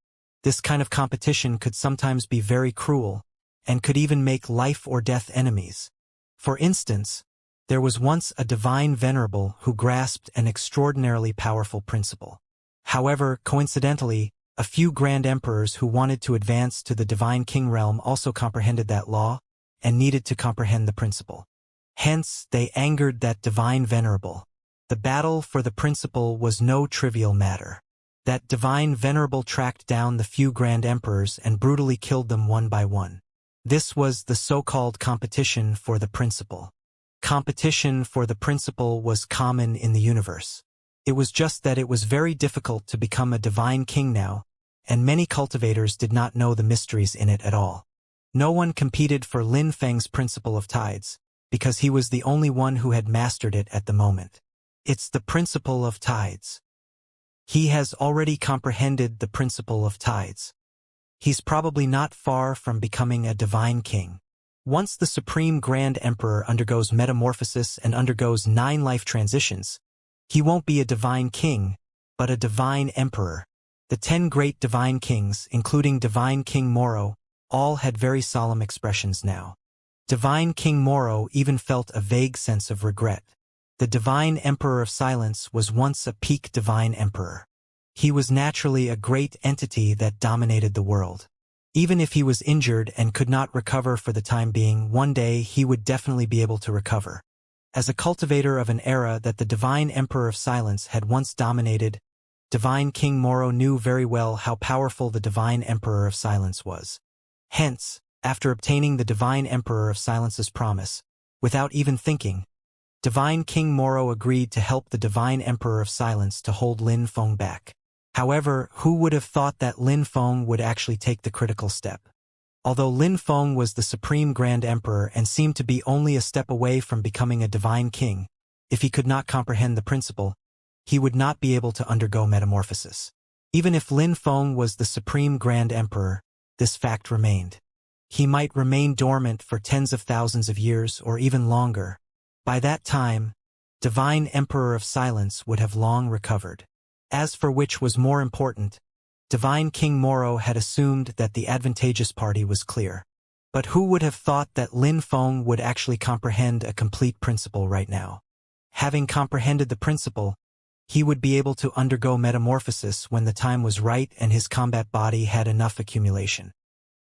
This kind of competition could sometimes be very cruel, and could even make life or death enemies. For instance, there was once a divine venerable who grasped an extraordinarily powerful principle. However, coincidentally, a few grand emperors who wanted to advance to the divine king realm also comprehended that law, and needed to comprehend the principle. Hence, they angered that divine venerable. The battle for the principle was no trivial matter. That divine venerable tracked down the few grand emperors and brutally killed them one by one. This was the so-called competition for the principle. Competition for the principle was common in the universe. It was just that it was very difficult to become a divine king now, and many cultivators did not know the mysteries in it at all. No one competed for Lin Feng's principle of tides, because he was the only one who had mastered it at the moment. It's the principle of tides. He has already comprehended the principle of tides. He's probably not far from becoming a divine king. Once the Supreme Grand Emperor undergoes metamorphosis and undergoes 9 life transitions, he won't be a divine king, but a divine emperor. The 10 great divine kings, including Divine King Moro, all had very solemn expressions now. Divine King Moro even felt a vague sense of regret. The Divine Emperor of Silence was once a peak divine emperor. He was naturally a great entity that dominated the world. Even if he was injured and could not recover for the time being, one day he would definitely be able to recover. As a cultivator of an era that the Divine Emperor of Silence had once dominated, Divine King Moro knew very well how powerful the Divine Emperor of Silence was. Hence, after obtaining the Divine Emperor of Silence's promise, without even thinking, Divine King Moro agreed to help the Divine Emperor of Silence to hold Lin Feng back. However, who would have thought that Lin Feng would actually take the critical step? Although Lin Feng was the Supreme Grand Emperor and seemed to be only a step away from becoming a divine king, if he could not comprehend the principle, he would not be able to undergo metamorphosis. Even if Lin Feng was the Supreme Grand Emperor, this fact remained. He might remain dormant for tens of thousands of years or even longer. By that time, Divine Emperor of Silence would have long recovered. As for which was more important, Divine King Moro had assumed that the advantageous party was clear. But who would have thought that Lin Feng would actually comprehend a complete principle right now? Having comprehended the principle, he would be able to undergo metamorphosis when the time was right and his combat body had enough accumulation.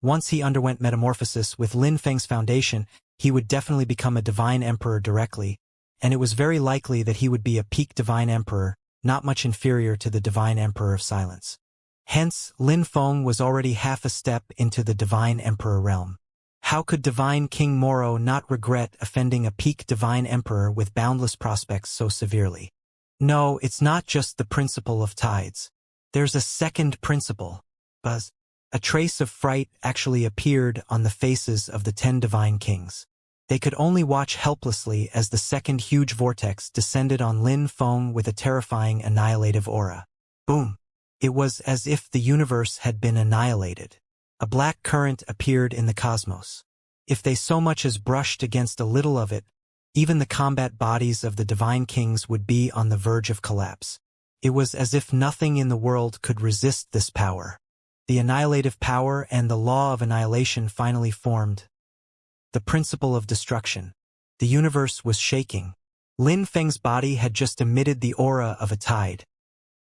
Once he underwent metamorphosis with Lin Feng's foundation, he would definitely become a divine emperor directly, and it was very likely that he would be a peak divine emperor, not much inferior to the Divine Emperor of Silence. Hence, Lin Feng was already half a step into the Divine Emperor realm. How could Divine King Moro not regret offending a peak Divine Emperor with boundless prospects so severely? No, it's not just the principle of tides. There's a second principle. Buzz. A trace of fright actually appeared on the faces of the 10 Divine Kings. They could only watch helplessly as the second huge vortex descended on Lin Feng with a terrifying annihilative aura. Boom! It was as if the universe had been annihilated. A black current appeared in the cosmos. If they so much as brushed against a little of it, even the combat bodies of the Divine Kings would be on the verge of collapse. It was as if nothing in the world could resist this power. The annihilative power and the law of annihilation finally formed. The principle of destruction. The universe was shaking. Lin Feng's body had just emitted the aura of a tide,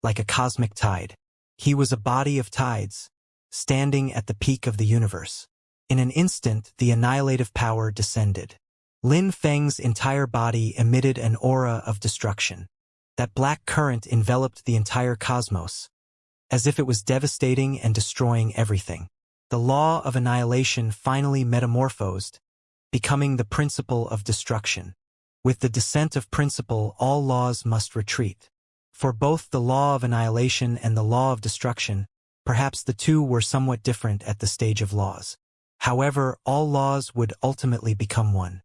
like a cosmic tide. He was a body of tides, standing at the peak of the universe. In an instant, the annihilative power descended. Lin Feng's entire body emitted an aura of destruction. That black current enveloped the entire cosmos, as if it was devastating and destroying everything. The law of annihilation finally metamorphosed, becoming the principle of destruction. With the descent of principle, all laws must retreat. For both the law of annihilation and the law of destruction, perhaps the two were somewhat different at the stage of laws. However, all laws would ultimately become one.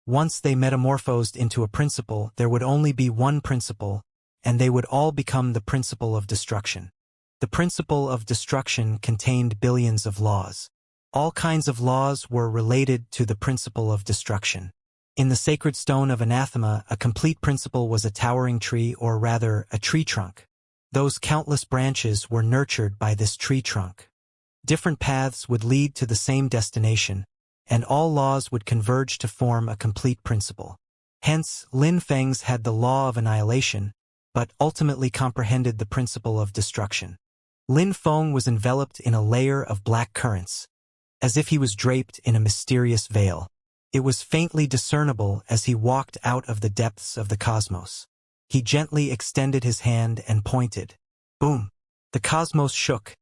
Once they metamorphosed into a principle, there would only be one principle, and they would all become the principle of destruction. The principle of destruction contained billions of laws. All kinds of laws were related to the principle of destruction. In the sacred stone of anathema, a complete principle was a towering tree, or rather, a tree trunk. Those countless branches were nurtured by this tree trunk. Different paths would lead to the same destination, and all laws would converge to form a complete principle. Hence, Lin Feng's had the law of annihilation, but ultimately comprehended the principle of destruction. Lin Feng was enveloped in a layer of black currents, as if he was draped in a mysterious veil. It was faintly discernible as he walked out of the depths of the cosmos. He gently extended his hand and pointed. Boom! The cosmos shook,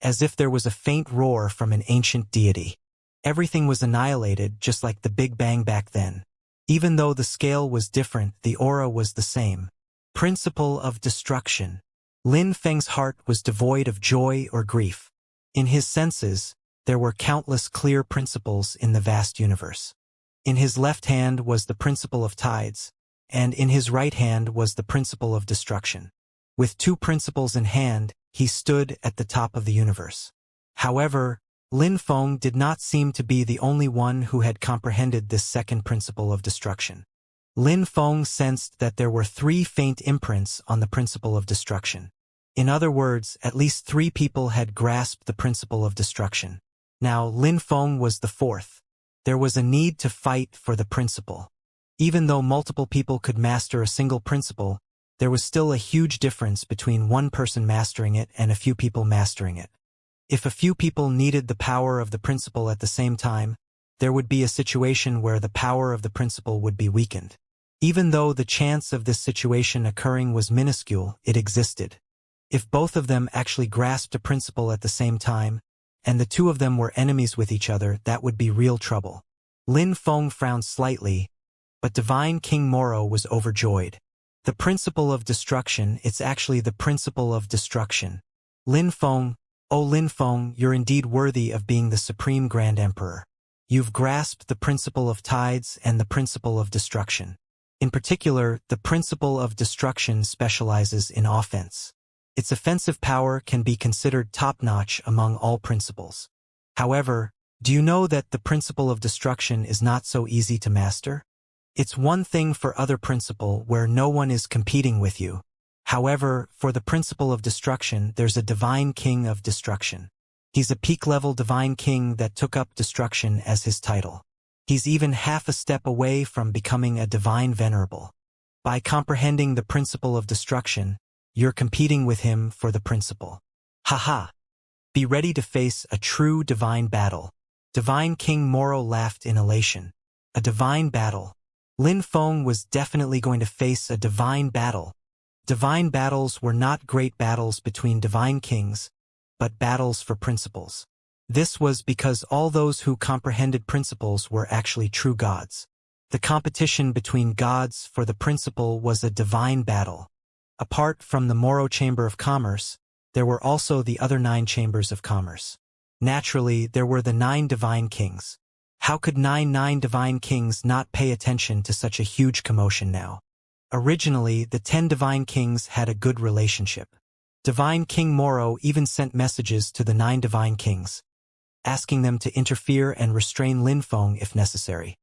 as if there was a faint roar from an ancient deity. Everything was annihilated just like the Big Bang back then. Even though the scale was different, the aura was the same. Principle of destruction. Lin Feng's heart was devoid of joy or grief. In his senses, there were countless clear principles in the vast universe. In his left hand was the principle of tides, and in his right hand was the principle of destruction. With two principles in hand, he stood at the top of the universe. However, Lin Feng did not seem to be the only one who had comprehended this second principle of destruction. Lin Feng sensed that there were three faint imprints on the principle of destruction. In other words, at least three people had grasped the principle of destruction. Now, Lin Feng was the fourth. There was a need to fight for the principle. Even though multiple people could master a single principle, there was still a huge difference between one person mastering it and a few people mastering it. If a few people needed the power of the principle at the same time, there would be a situation where the power of the principle would be weakened. Even though the chance of this situation occurring was minuscule, it existed. If both of them actually grasped a principle at the same time, and the two of them were enemies with each other, that would be real trouble. Lin Feng frowned slightly, but Divine King Moro was overjoyed. The principle of destruction, it's actually the principle of destruction. Lin Feng, oh Lin Feng, you're indeed worthy of being the Supreme Grand Emperor. You've grasped the principle of tides and the principle of destruction. In particular, the principle of destruction specializes in offense. Its offensive power can be considered top-notch among all principles. However, do you know that the principle of destruction is not so easy to master? It's one thing for other principle where no one is competing with you. However, for the principle of destruction, there's a divine king of destruction. He's a peak-level divine king that took up destruction as his title. He's even half a step away from becoming a divine venerable. By comprehending the principle of destruction, you're competing with him for the principle. Haha. Be ready to face a true divine battle. Divine King Moro laughed in elation. A divine battle. Lin Feng was definitely going to face a divine battle. Divine battles were not great battles between divine kings, but battles for principles. This was because all those who comprehended principles were actually true gods. The competition between gods for the principle was a divine battle. Apart from the Moro Chamber of Commerce, there were also the other 9 chambers of commerce. Naturally, there were the 9 divine kings. How could 9 divine kings not pay attention to such a huge commotion now? Originally, the 10 divine kings had a good relationship. Divine King Moro even sent messages to the 9 divine kings, asking them to interfere and restrain Lin Feng if necessary.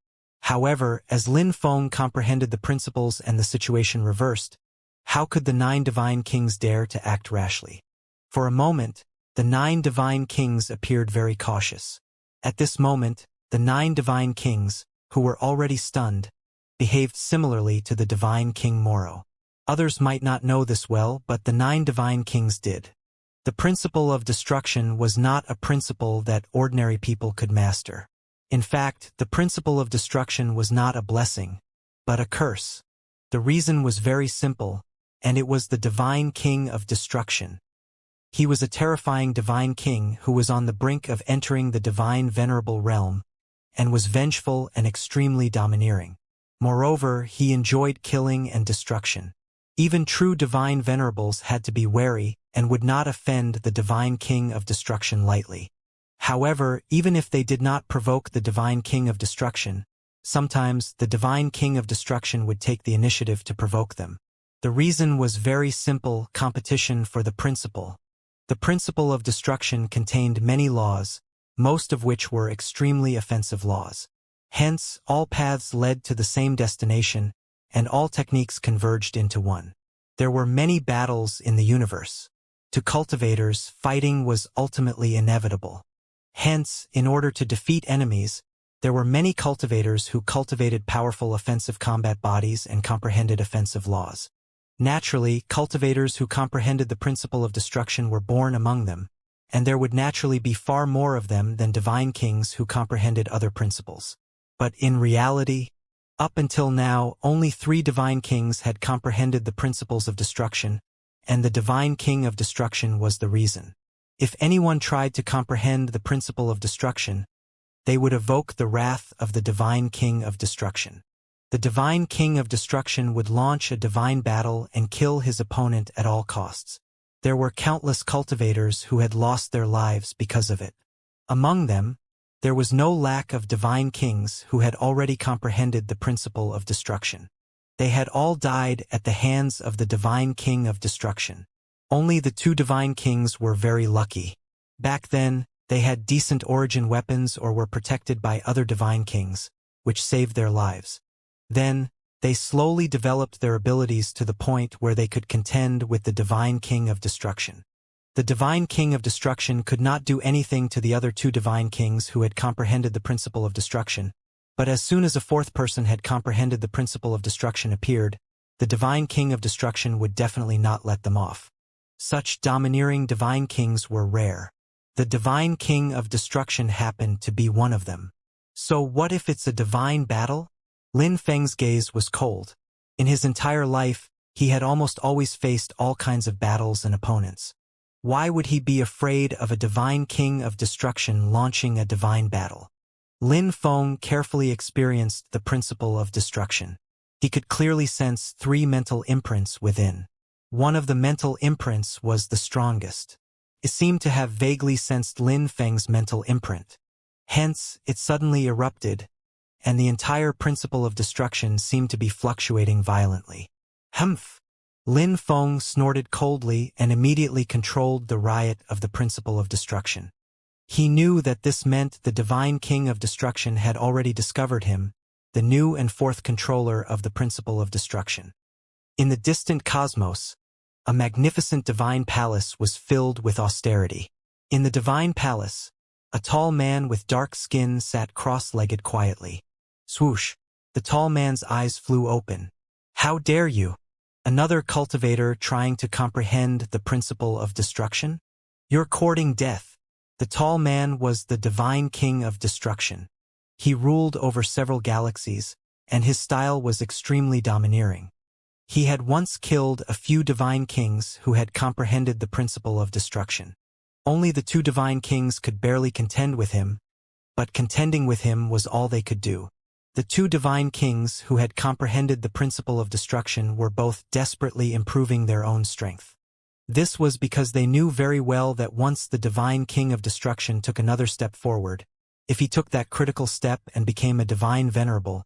However, as Lin Feng comprehended the principles and the situation reversed, how could the 9 divine kings dare to act rashly? For a moment, the 9 divine kings appeared very cautious. At this moment, the 9 divine kings, who were already stunned, behaved similarly to the divine King Moro. Others might not know this well, but the 9 divine kings did. The principle of destruction was not a principle that ordinary people could master. In fact, the principle of destruction was not a blessing, but a curse. The reason was very simple, and it was the divine king of destruction. He was a terrifying divine king who was on the brink of entering the divine venerable realm, and was vengeful and extremely domineering. Moreover, he enjoyed killing and destruction. Even true divine venerables had to be wary and would not offend the divine king of destruction lightly. However, even if they did not provoke the divine king of destruction, sometimes the divine king of destruction would take the initiative to provoke them. The reason was very simple: competition for the principle. The principle of destruction contained many laws, most of which were extremely offensive laws. Hence, all paths led to the same destination, and all techniques converged into one. There were many battles in the universe. To cultivators, fighting was ultimately inevitable. Hence, in order to defeat enemies, there were many cultivators who cultivated powerful offensive combat bodies and comprehended offensive laws. Naturally, cultivators who comprehended the principle of destruction were born among them, and there would naturally be far more of them than divine kings who comprehended other principles. But in reality, up until now, only 3 divine kings had comprehended the principles of destruction, and the divine king of destruction was the reason. If anyone tried to comprehend the principle of destruction, they would evoke the wrath of the divine king of destruction. The divine king of destruction would launch a divine battle and kill his opponent at all costs. There were countless cultivators who had lost their lives because of it. Among them, there was no lack of divine kings who had already comprehended the principle of destruction. They had all died at the hands of the divine king of destruction. Only the two divine kings were very lucky. Back then, they had decent origin weapons or were protected by other divine kings, which saved their lives. Then, they slowly developed their abilities to the point where they could contend with the divine king of destruction. The divine king of destruction could not do anything to the other two divine kings who had comprehended the principle of destruction, but as soon as a fourth person had comprehended the principle of destruction appeared, the divine king of destruction would definitely not let them off. Such domineering divine kings were rare. The divine king of destruction happened to be one of them. So what if it's a divine battle? Lin Feng's gaze was cold. In his entire life, he had almost always faced all kinds of battles and opponents. Why would he be afraid of a divine king of destruction launching a divine battle? Lin Feng carefully experienced the principle of destruction. He could clearly sense 3 mental imprints within. One of the mental imprints was the strongest. It seemed to have vaguely sensed Lin Feng's mental imprint. Hence, it suddenly erupted, and the entire principle of destruction seemed to be fluctuating violently. Humph! Lin Feng snorted coldly and immediately controlled the riot of the principle of destruction. He knew that this meant the divine king of destruction had already discovered him, the new and fourth controller of the principle of destruction. In the distant cosmos, a magnificent divine palace was filled with austerity. In the divine palace, a tall man with dark skin sat cross-legged quietly. Swoosh! The tall man's eyes flew open. How dare you? Another cultivator trying to comprehend the principle of destruction? You're courting death. The tall man was the divine king of destruction. He ruled over several galaxies, and his style was extremely domineering. He had once killed a few divine kings who had comprehended the principle of destruction. Only the two divine kings could barely contend with him, but contending with him was all they could do. The two divine kings who had comprehended the principle of destruction were both desperately improving their own strength. This was because they knew very well that once the divine king of destruction took another step forward, if he took that critical step and became a divine venerable,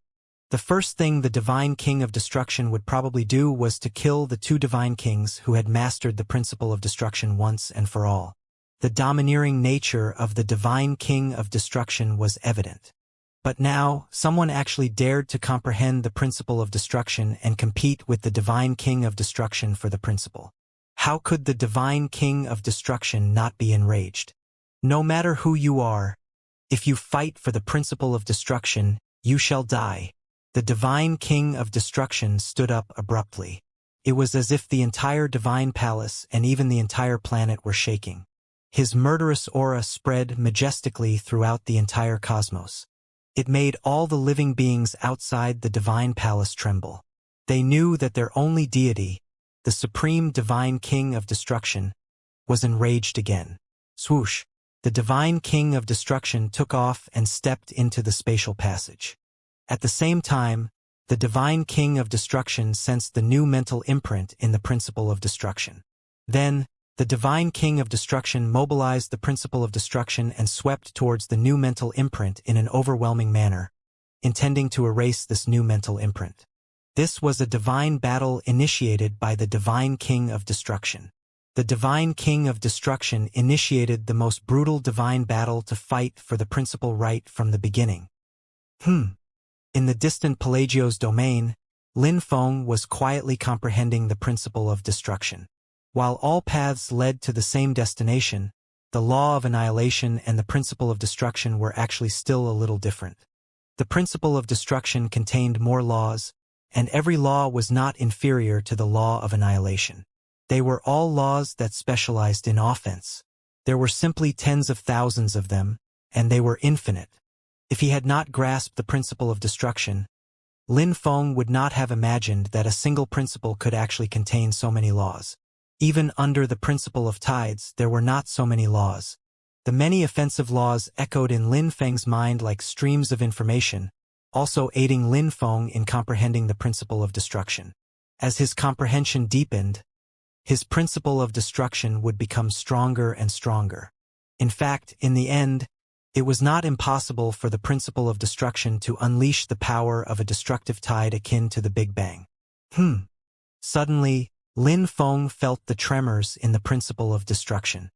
the first thing the divine king of destruction would probably do was to kill the two divine kings who had mastered the principle of destruction once and for all. The domineering nature of the divine king of destruction was evident. But now, someone actually dared to comprehend the principle of destruction and compete with the divine king of destruction for the principle. How could the divine king of destruction not be enraged? No matter who you are, if you fight for the principle of destruction, you shall die. The divine king of destruction stood up abruptly. It was as if the entire divine palace and even the entire planet were shaking. His murderous aura spread majestically throughout the entire cosmos. It made all the living beings outside the divine palace tremble. They knew that their only deity, the supreme divine king of destruction, was enraged again. Swoosh! The divine king of destruction took off and stepped into the spatial passage. At the same time, the divine king of destruction sensed the new mental imprint in the principle of destruction. Then, the divine king of destruction mobilized the principle of destruction and swept towards the new mental imprint in an overwhelming manner, intending to erase this new mental imprint. This was a divine battle initiated by the divine king of destruction. The divine king of destruction initiated the most brutal divine battle to fight for the principle right from the beginning. In the distant Pelagio's domain, Lin Feng was quietly comprehending the principle of destruction. While all paths led to the same destination, the law of annihilation and the principle of destruction were actually still a little different. The principle of destruction contained more laws, and every law was not inferior to the law of annihilation. They were all laws that specialized in offense. There were simply tens of thousands of them, and they were infinite. If he had not grasped the principle of destruction, Lin Feng would not have imagined that a single principle could actually contain so many laws. Even under the principle of tides, there were not so many laws. The many offensive laws echoed in Lin Feng's mind like streams of information, also aiding Lin Feng in comprehending the principle of destruction. As his comprehension deepened, his principle of destruction would become stronger and stronger. In fact, in the end, it was not impossible for the principle of destruction to unleash the power of a destructive tide akin to the Big Bang. Suddenly, Lin Feng felt the tremors in the principle of destruction.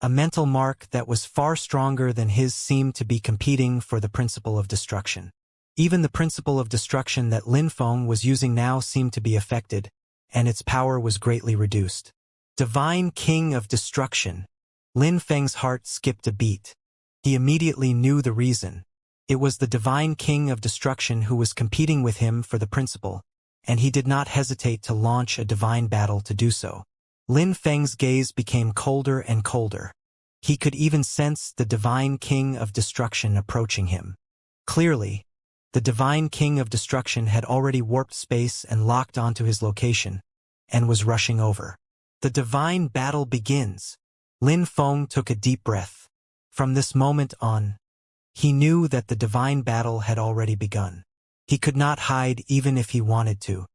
A mental mark that was far stronger than his seemed to be competing for the principle of destruction. Even the principle of destruction that Lin Feng was using now seemed to be affected, and its power was greatly reduced. Divine King of Destruction. Lin Feng's heart skipped a beat. He immediately knew the reason. It was the Divine King of Destruction who was competing with him for the principle, and he did not hesitate to launch a divine battle to do so. Lin Feng's gaze became colder and colder. He could even sense the Divine King of Destruction approaching him. Clearly, the Divine King of Destruction had already warped space and locked onto his location, and was rushing over. The divine battle begins. Lin Feng took a deep breath. From this moment on, he knew that the divine battle had already begun. He could not hide even if he wanted to.